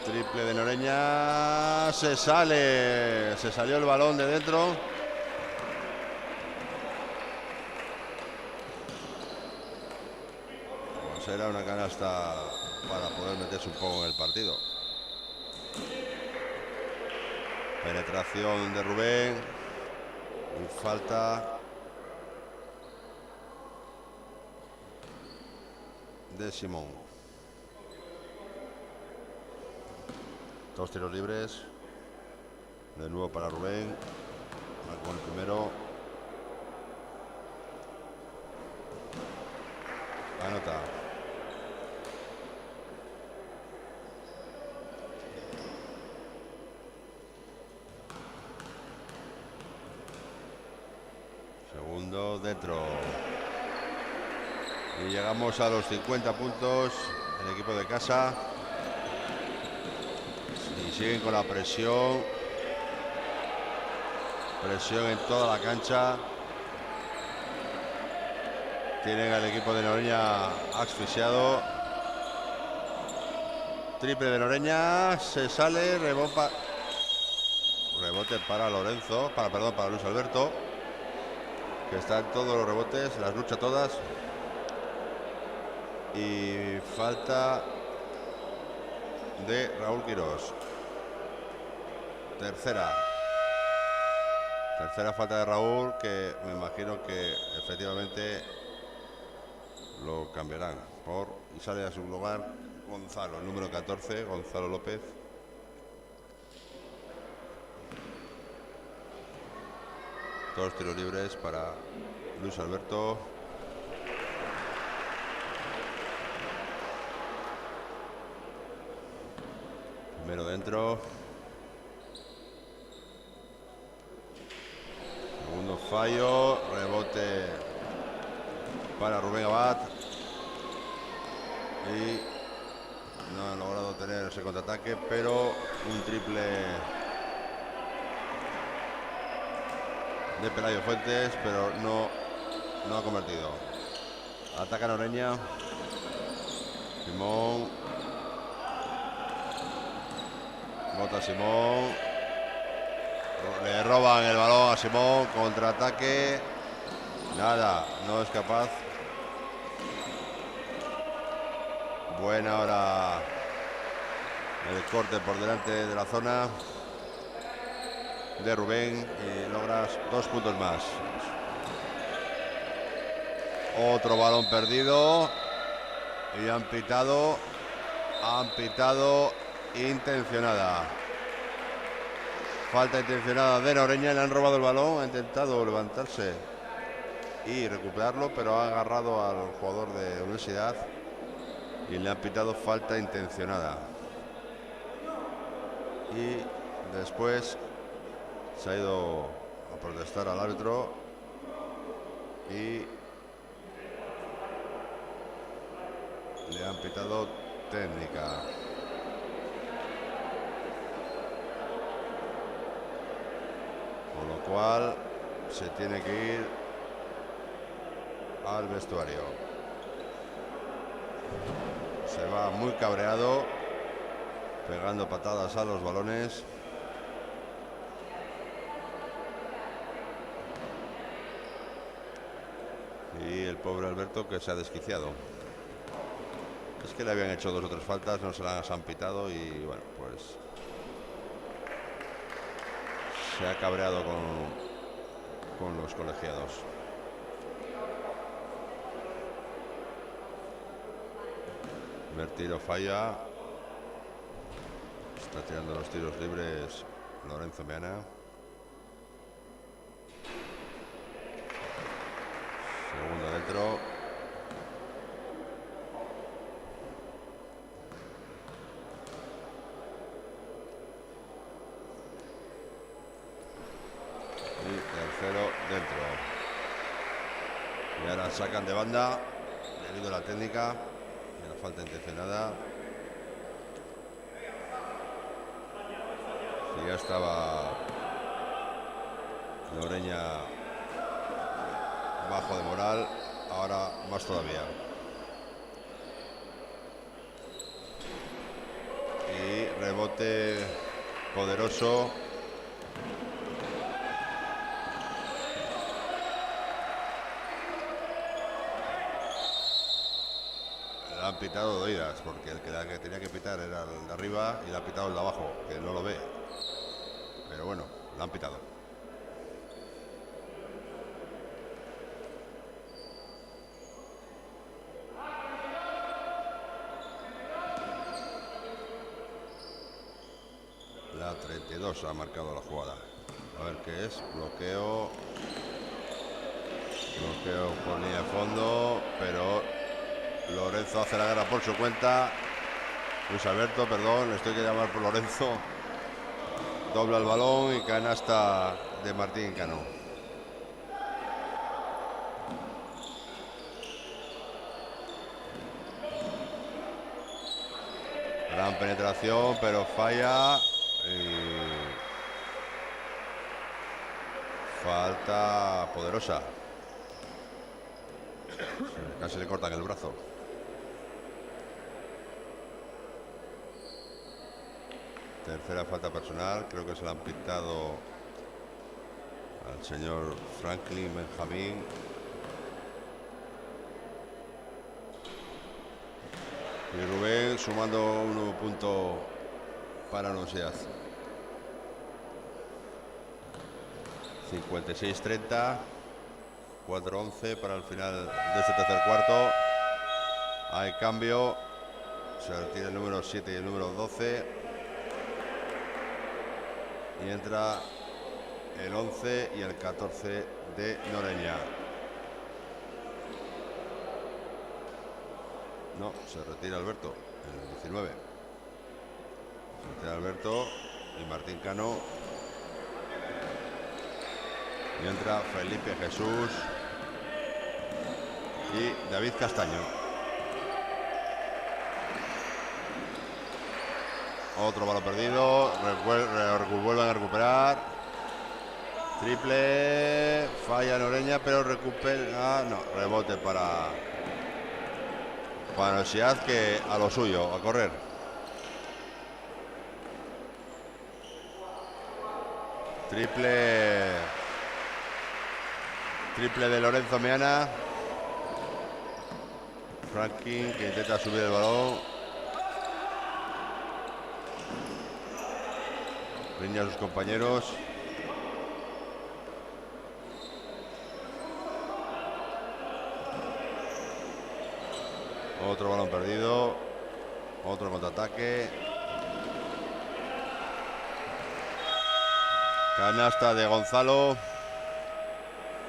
[SPEAKER 2] Triple de Noreña, se salió el balón de dentro. Pues será una canasta para poder meterse un poco en el partido. Penetración de Rubén y falta de Simón. 2 tiros libres. De nuevo para Rubén. Marcó el primero. Anota. Segundo dentro. Y llegamos a los 50 puntos. El equipo de casa. Y siguen con la presión en toda la cancha. Tienen al equipo de Noreña asfixiado. Triple de Noreña, se sale, rebote para Lorenzo, para Luis Alberto, que está en todos los rebotes, las lucha todas. Y falta de Raúl Quirós. Tercera falta de Raúl, que me imagino que efectivamente lo cambiarán y sale a su lugar Gonzalo, el número 14, Gonzalo López. Todos tiros libres para Luis Alberto. Primero dentro. Segundo fallo. Rebote para Rubén Abad. Y no han logrado tener ese contraataque, pero un triple de Pelayo Fuentes, pero no ha convertido. Ataca Noreña. Simón. Bota Simón. Le roban el balón a Simón. Contraataque. Nada, no es capaz. Buena hora el corte por delante de la zona de Rubén y logras 2 puntos más. Otro balón perdido y han pitado intencionada. Falta intencionada de Noreña, le han robado el balón, ha intentado levantarse y recuperarlo, pero ha agarrado al jugador de Universidad y le han pitado falta intencionada. Y después se ha ido a protestar al árbitro y le han pitado técnica. Con lo cual se tiene que ir al vestuario. Se va muy cabreado, pegando patadas a los balones. Y el pobre Alberto, que se ha desquiciado. Es que le habían hecho 2 o 3 faltas, no se las han pitado y bueno, pues se ha cabreado con los colegiados. Tiro falla. Está tirando los tiros libres Lorenzo Meana. Segundo dentro. Y tercero dentro. Y ahora sacan de banda debido a la técnica y la falta intencionada. Y ya estaba Noreña bajo de moral, ahora más todavía. Y rebote poderoso. Le han pitado doidas, porque el que tenía que pitar era el de arriba y le ha pitado el de abajo, que no lo ve. Pero bueno, le han pitado. La 32 ha marcado la jugada. A ver qué es. Bloqueo. Bloqueo por línea de fondo. Pero Lorenzo hace la guerra por su cuenta. Luis Alberto, perdón, estoy que llamar por Lorenzo. Dobla el balón y canasta de Martín Cano. Gran penetración, pero falla. Y falta poderosa. Casi le cortan el brazo. Tercera falta personal, creo que se la han pitado al señor Franklin Benjamín. Y Rubén sumando un nuevo punto para la Universidad. 56-30, 4-11 para el final de este tercer cuarto. Hay cambio, se retira el número 7 y el número 12. Y entra el 11 y el 14 de Noreña. No, se retira Alberto, el 19. Se retira Alberto y Martín Cano. Y entra Felipe Jesús y David Castaño. Otro balón perdido, vuelven a recuperar. Triple, falla Noreña, pero recupera. No, rebote para Universidad, que a lo suyo, a correr. Triple de Lorenzo Meana. Franklin que intenta subir el balón. Riña a sus compañeros. Otro balón perdido. Otro contraataque. Canasta de Gonzalo.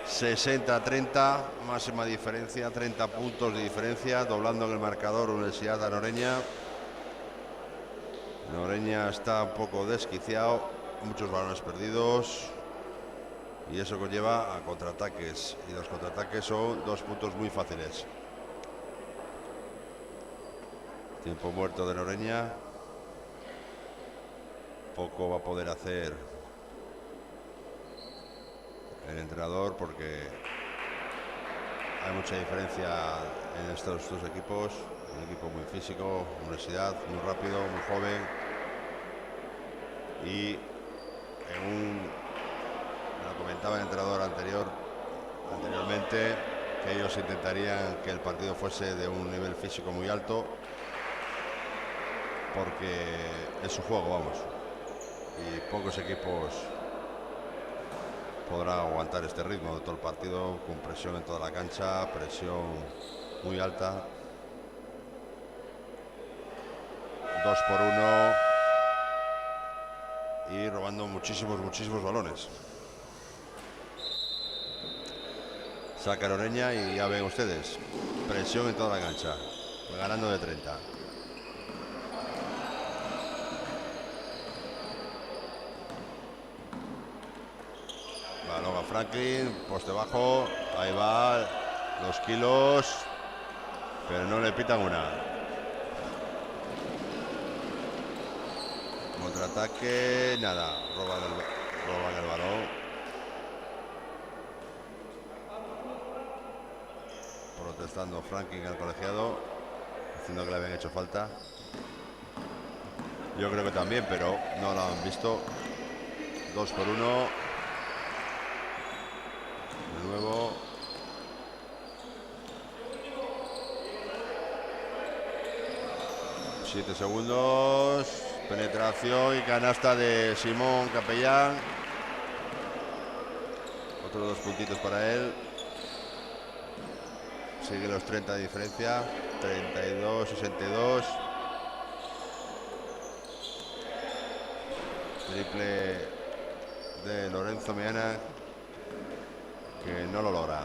[SPEAKER 2] 60-30. Máxima diferencia. 30 puntos de diferencia. Doblando en el marcador Universidad a Noreña. Noreña está un poco desquiciado. Muchos balones perdidos. Y eso conlleva a contraataques. Y los contraataques son 2 puntos muy fáciles. Tiempo muerto de Noreña. Poco va a poder hacer el entrenador porque hay mucha diferencia en estos dos equipos. Un equipo muy físico, Universidad muy rápido, muy joven. Y me lo comentaba el entrenador anteriormente, que ellos intentarían que el partido fuese de un nivel físico muy alto, porque es su juego, vamos, y pocos equipos podrán aguantar este ritmo de todo el partido, con presión en toda la cancha, presión muy alta. 2 por 1 y robando muchísimos balones. Saca Noreña y ya ven ustedes, presión en toda la cancha, ganando de 30. Balón a Franklin, poste bajo, ahí va, 2 kilos, pero no le pitan una. Contraataque, nada, roban el balón. Protestando Franklin al colegiado, diciendo que le habían hecho falta. Yo creo que también, pero no lo han visto. 2 por 1. De nuevo. Siete segundos. Penetración y canasta de Simón Capellán. Otros 2 puntitos para él. Sigue los 30 de diferencia. 32-62. Triple de Lorenzo Meana, que no lo logra.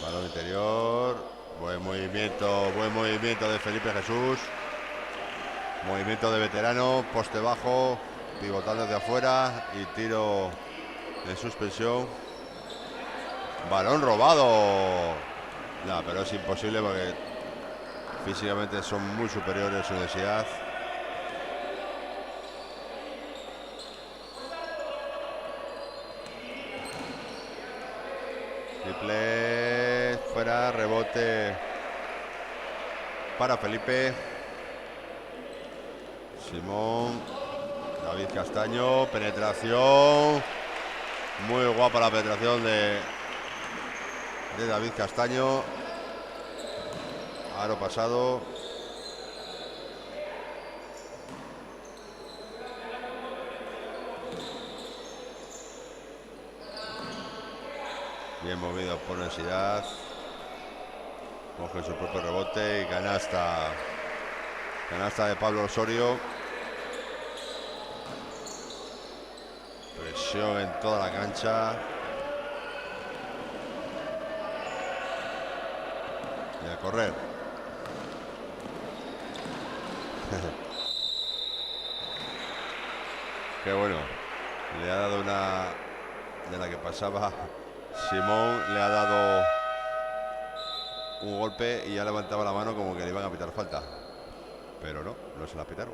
[SPEAKER 2] Balón interior. Buen movimiento de Felipe Jesús. Movimiento de veterano. Poste bajo. Pivotando desde afuera. Y tiro en suspensión. Balón robado. No, pero es imposible porque físicamente son muy superiores a su Universidad. Triple fuera, rebote para Felipe. Simón, David Castaño, penetración. Muy guapa la penetración de David Castaño. Aro pasado. Bien movido por Universidad. Coge su propio rebote y canasta. Canasta de Pablo Osorio. Presión en toda la cancha. Y a correr. Qué bueno. Le ha dado una de la que pasaba. Simón le ha dado un golpe y ya levantaba la mano como que le iban a pitar falta. Pero no se la pitaron.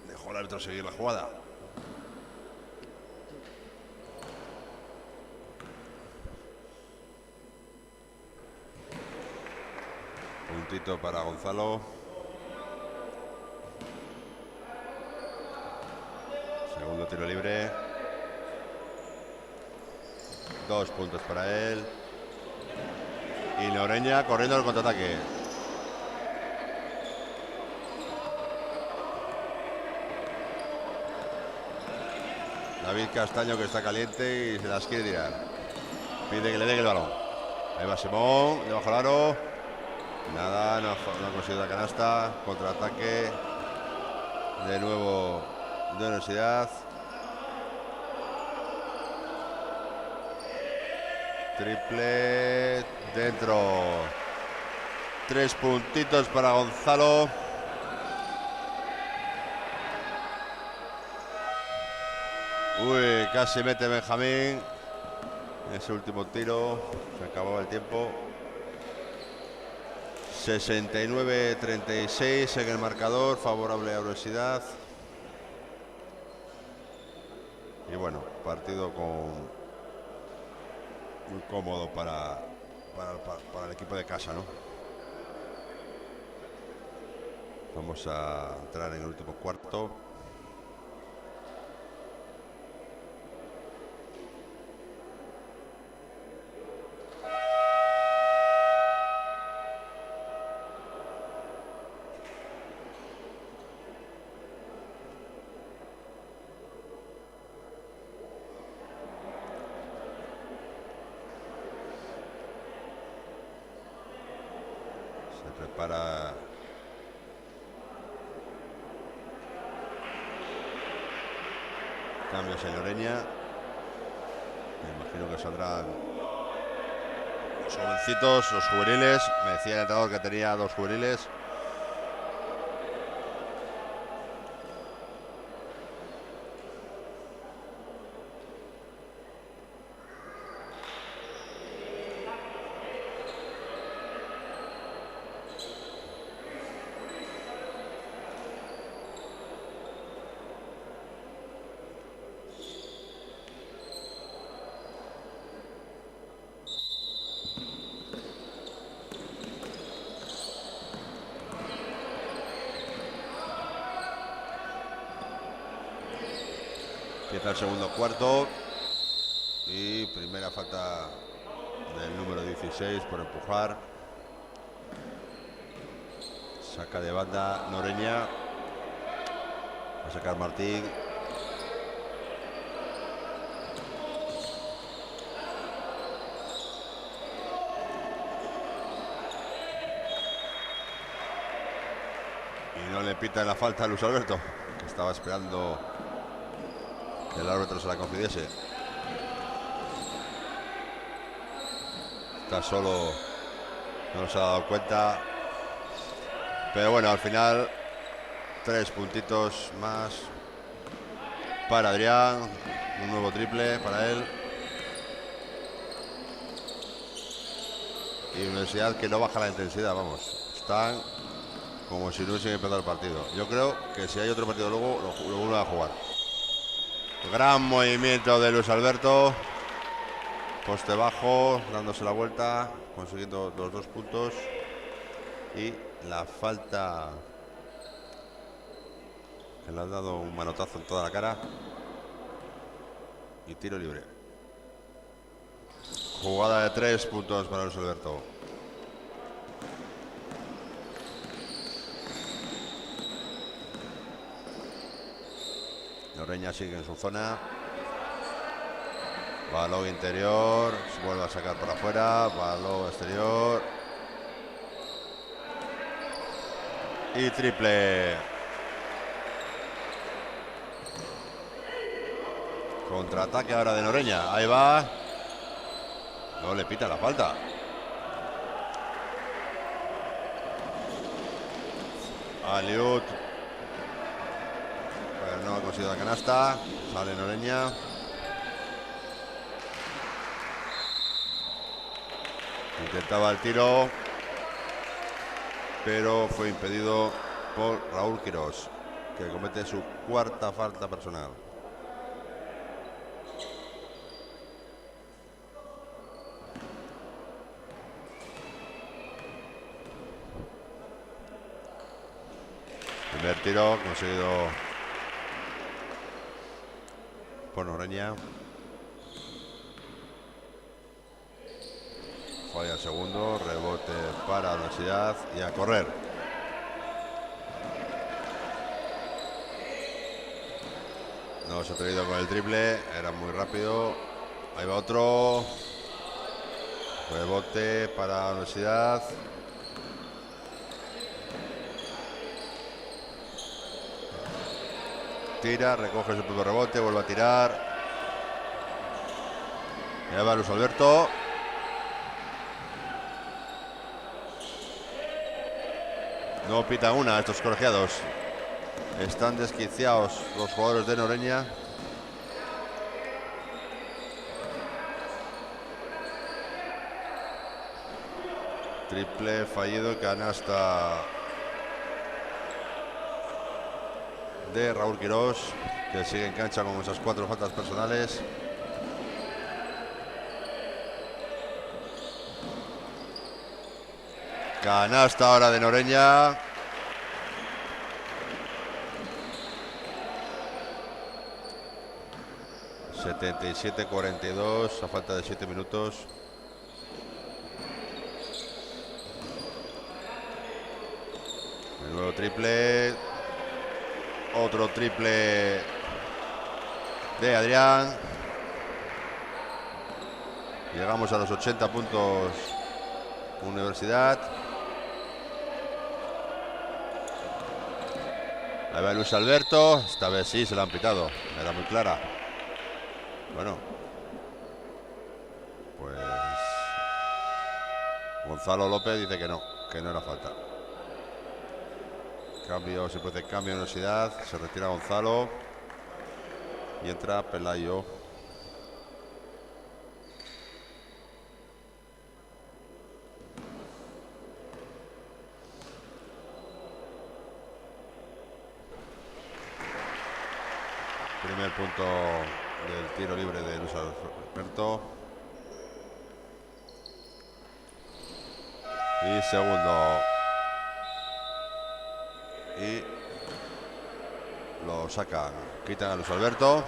[SPEAKER 2] Dejó el árbitro seguir la jugada. puntito para Gonzalo. Segundo tiro libre. 2 puntos para él. Y Noreña corriendo el contraataque. David Castaño, que está caliente y se las quiere tirar. Pide que le den el balón. Ahí va Simón, debajo del aro. Nada, no ha conseguido la canasta. Contraataque. De nuevo de Universidad. Triple dentro. 3 puntitos para Gonzalo. Uy, casi mete Benjamín. Ese último tiro. Se acababa el tiempo. 69-36 en el marcador. Favorable a Universidad. Y bueno, partido muy cómodo para el equipo de casa, ¿no? Vamos a entrar en el último cuarto. Para cambios en Noreña. Me imagino que saldrán los jovencitos, los juveniles. Me decía el entrenador que tenía 2 juveniles. Empieza el segundo cuarto y primera falta del número 16 por empujar. Saca de banda Noreña. Va a sacar Martín. Y no le pita la falta a Luis Alberto, que estaba esperando que el árbitro se la concediese. Está solo, no se ha dado cuenta. Pero bueno, al final 3 puntitos más para Adrián. Un nuevo triple para él. Y Universidad que no baja la intensidad, vamos. Están como si no hubiesen empezado el partido. Yo creo que si hay otro partido luego lo vuelven a jugar. Gran movimiento de Luis Alberto. Poste bajo, dándose la vuelta, consiguiendo los 2 puntos. Y la falta, que le ha dado un manotazo en toda la cara. Y tiro libre. Jugada de 3 puntos para Luis Alberto. Noreña sigue en su zona. Balón interior. Se vuelve a sacar por afuera. Balón exterior. Y triple. Contraataque ahora de Noreña. Ahí va. No le pita la falta. Aliut. Pero no ha conseguido la canasta. Sale Noreña. Intentaba el tiro, pero fue impedido por Raúl Quirós, que comete su 4ª falta personal. Primer tiro conseguido por Noreña. Falla el segundo, rebote para la Universidad y a correr. No se ha atrevido con el triple, era muy rápido. Ahí va otro. Rebote para la Universidad. Tira, recoge su propio rebote, vuelve a tirar. Y ahí va Luis Alberto. No pitan una estos colegiados. Están desquiciados los jugadores de Noreña. Triple fallido, canasta de Raúl Quirós, que sigue en cancha con esas 4 faltas personales. Canasta ahora de Noreña. ...77-42 a falta de 7 minutos. El nuevo triple. Otro triple de Adrián. Llegamos a los 80 puntos Universidad. Ahí va Luis Alberto. Esta vez sí se la han pitado. Era muy clara. Bueno, pues Gonzalo López dice que no era falta. Cambio, se produce cambio en Universidad. Se retira Gonzalo y entra Pelayo. Primer punto del tiro libre de Luis Alberto. Y segundo. Y lo sacan. Quitan a Luis Alberto.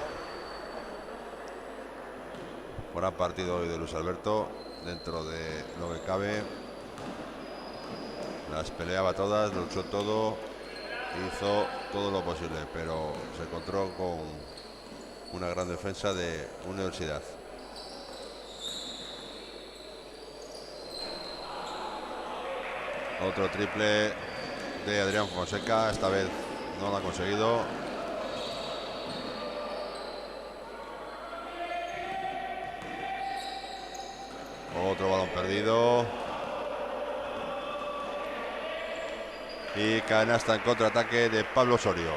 [SPEAKER 2] Gran partido hoy de Luis Alberto. Dentro de lo que cabe. Las peleaba todas, luchó todo. Hizo todo lo posible, pero se encontró con una gran defensa de Universidad. Otro triple de Adrián Fonseca, esta vez no lo ha conseguido. Otro balón perdido. Y canasta en contraataque de Pablo Osorio.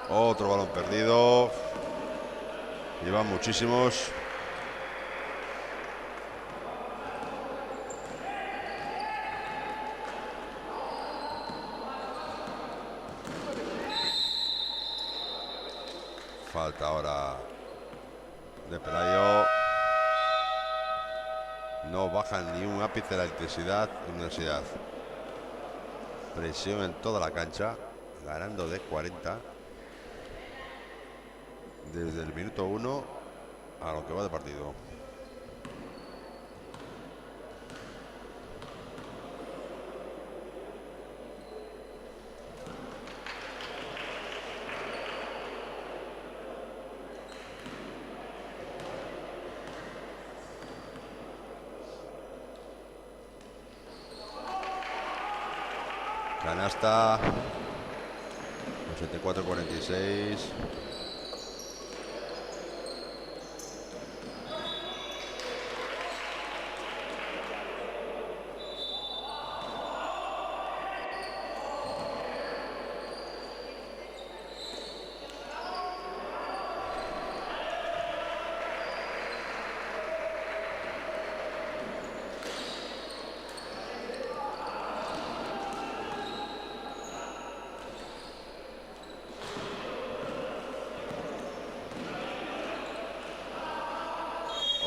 [SPEAKER 2] Otro balón perdido. Llevan muchísimos. Falta ahora de Pelayo. No bajan ni un ápice la intensidad en Universidad. Presión en toda la cancha, ganando de 40 desde el minuto 1 a lo que va de partido. Canasta 84-46.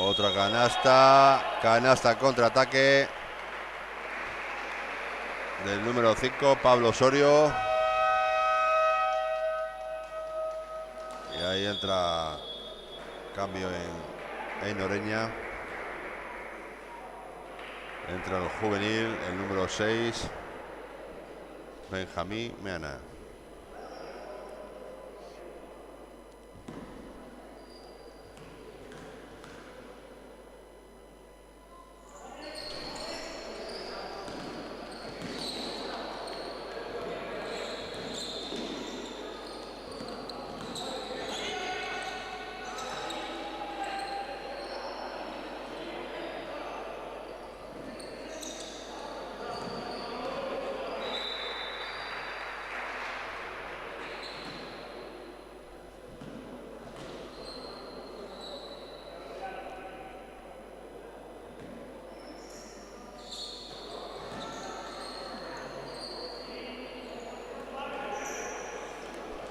[SPEAKER 2] Otra canasta. Canasta contraataque del número 5, Pablo Osorio. Y ahí entra cambio en Noreña. Entra el juvenil, el número 6, Benjamín Meana.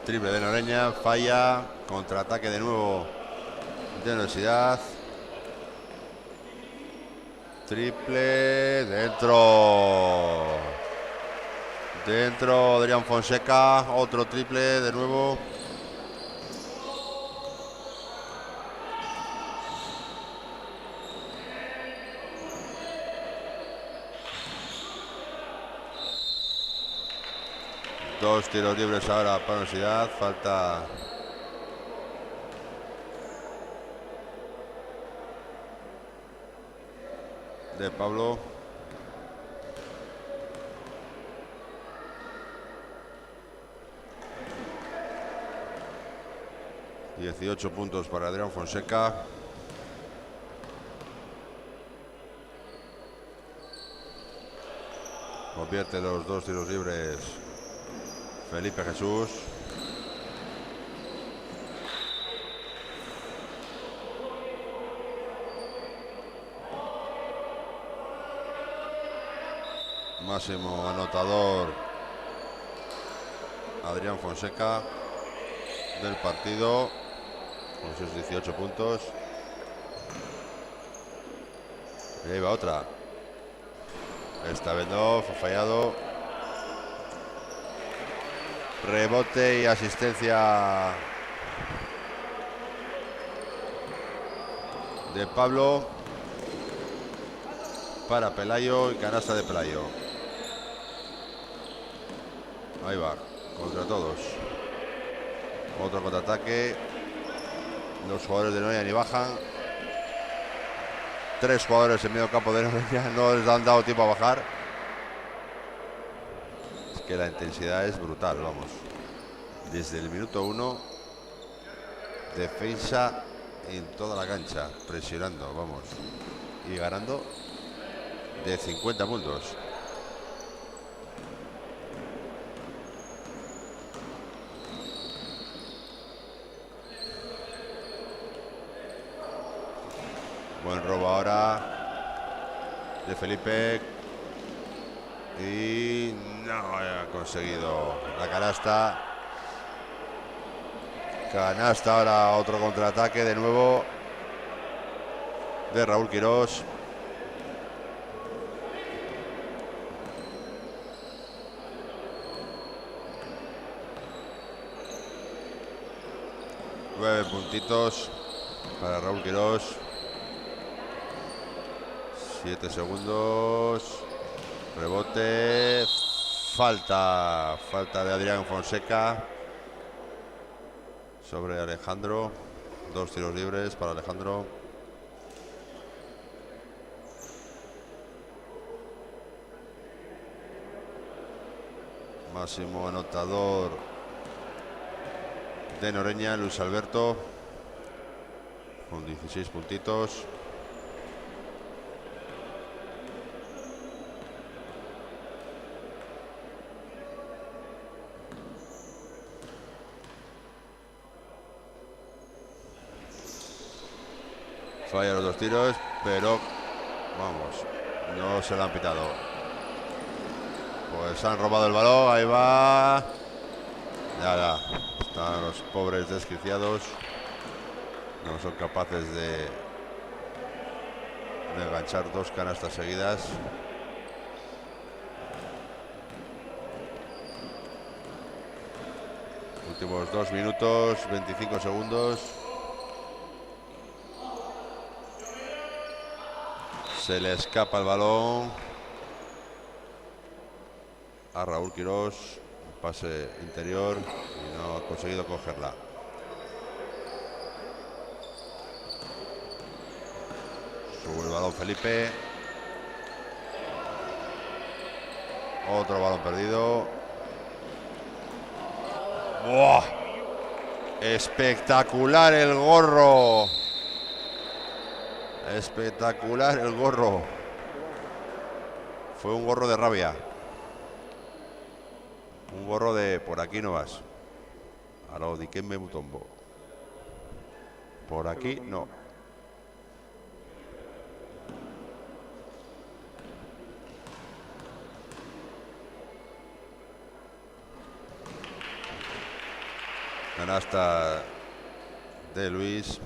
[SPEAKER 2] Triple de Noreña, falla, contraataque de nuevo de Universidad. Triple, dentro. Dentro, Adrián Fonseca, otro triple de nuevo. Dos tiros libres ahora para la Universidad, falta de Pablo. ...18 puntos para Adrián Fonseca. Convierte los dos tiros libres Felipe Jesús. Máximo anotador Adrián Fonseca del partido con sus 18 puntos. Y ahí va otra. Esta vez no, fue fallado. Rebote y asistencia de Pablo para Pelayo y canasta de Pelayo. Ahí va, contra todos. Otro contraataque. Los jugadores de Noreña ni bajan. Tres jugadores en medio campo de Noreña, no les han dado tiempo a bajar. Es que la intensidad es brutal, vamos. Desde el minuto 1, defensa en toda la cancha, presionando, vamos. Y ganando de 50 puntos. Buen robo ahora de Felipe. Y no ha conseguido la canasta. Canasta ahora, otro contraataque de nuevo de Raúl Quirós. Nueve puntitos para Raúl Quirós. 7 segundos. Rebote. Falta de Adrián Fonseca sobre Alejandro. Dos tiros libres para Alejandro. Máximo anotador de Noreña, Luis Alberto, con 16 puntitos. Falla los dos tiros, pero vamos, no se lo han pitado. Pues han robado el balón, ahí va. Ya, están los pobres desquiciados. No son capaces de de enganchar 2 canastas seguidas. Últimos 2 minutos, 25 segundos. Se le escapa el balón a Raúl Quirós. Pase interior y no ha conseguido cogerla. Sube el balón Felipe. Otro balón perdido. ¡Buah! Espectacular el gorro. Espectacular el gorro. Fue un gorro de rabia. Un gorro de por aquí no vas. A lo de Dikembe Mutombo. Por aquí no. Canasta de Luis.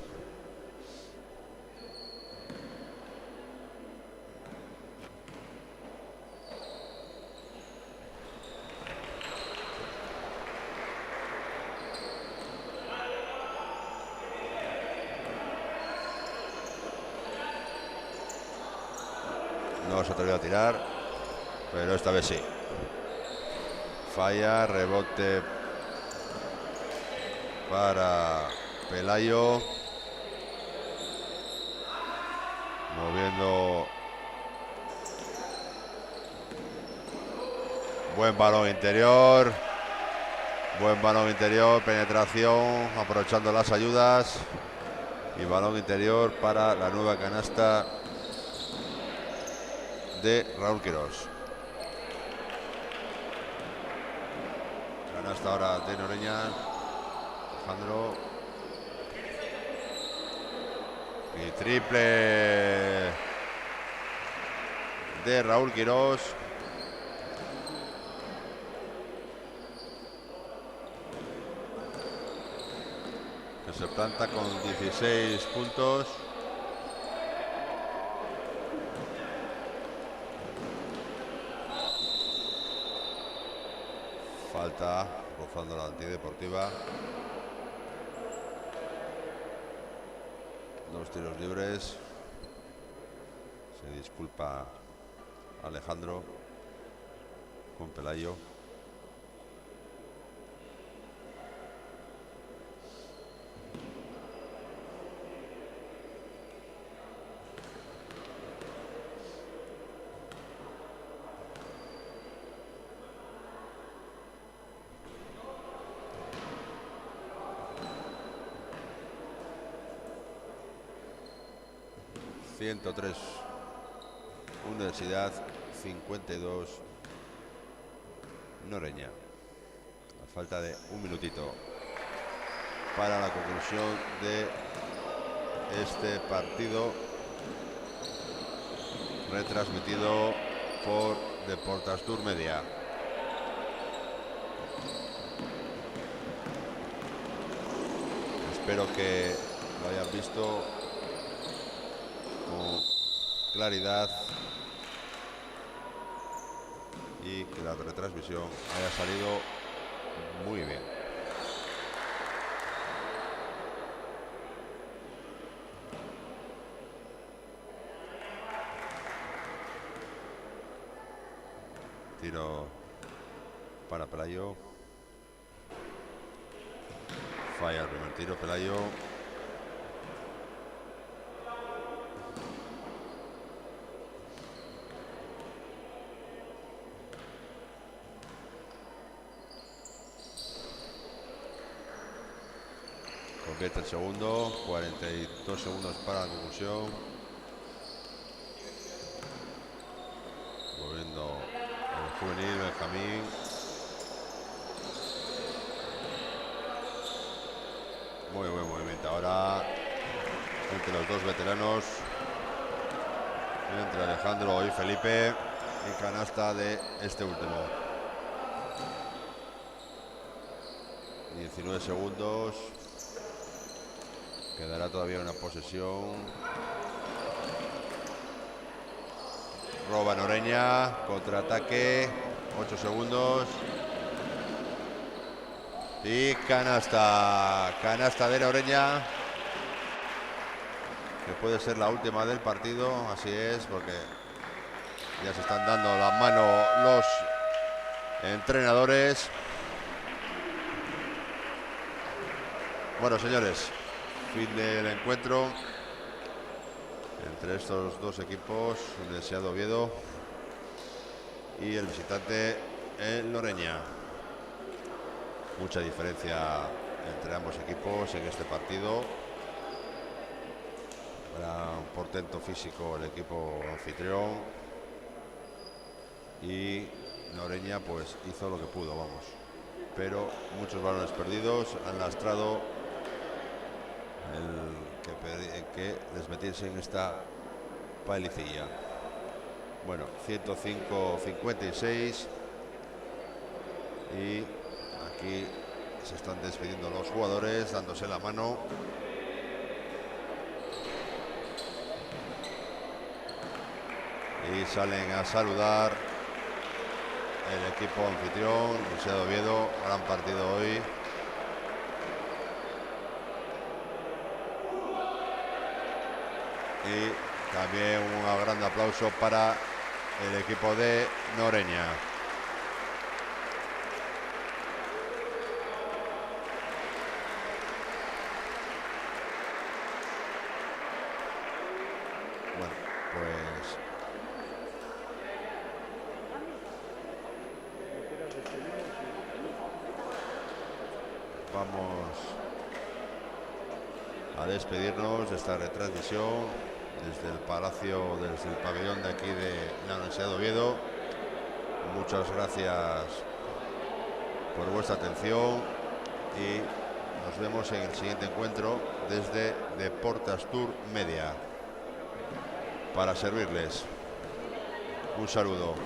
[SPEAKER 2] No se atrevió a tirar, pero esta vez sí. Falla, rebote para Pelayo. Moviendo. Buen balón interior. Buen balón interior, penetración, aprovechando las ayudas. Y balón interior para la nueva canasta de Raúl Quirós. Canasta ahora de Noreña. Alejandro. Y triple de Raúl Quirós. Que se planta con 16 puntos. Falta, rozando la antideportiva. 2 tiros libres. Se disculpa Alejandro con Pelayo. ...103... Universidad 52 Noreña. A falta de un minutito para la conclusión de este partido, retransmitido por Deportastur Media. Espero que lo hayan visto con claridad y que la retransmisión haya salido muy bien. Tiro para Pelayo. Falla el primer tiro Pelayo. Convierte el segundo, 42 segundos para la conclusión. Moviendo el juvenil Benjamín. Muy buen movimiento ahora entre los dos veteranos, entre Alejandro y Felipe, y canasta de este último. 19 segundos. Quedará todavía una posesión Roba Noreña, contraataque, 8 segundos. Y canasta de Noreña, que puede ser la última del partido, así es, porque ya se están dando la mano los entrenadores. Bueno, señores, fin del encuentro entre estos dos equipos, Universidad de Oviedo y el visitante el Noreña. Mucha diferencia entre ambos equipos en este partido. Gran portento físico el equipo anfitrión, y Noreña pues hizo lo que pudo, vamos, pero muchos balones perdidos han lastrado el que les metiese en esta palicilla. Bueno, 105-56, y aquí se están despidiendo los jugadores, dándose la mano. Y salen a saludar el equipo anfitrión, Universidad de Oviedo. Gran partido hoy. Y también un gran aplauso para el equipo de Noreña. Bueno, pues vamos a despedirnos de esta retransmisión desde el palacio, desde el pabellón de aquí de la Universidad de Oviedo. Muchas gracias por vuestra atención y nos vemos en el siguiente encuentro desde Deportes Tour Media para servirles. Un saludo.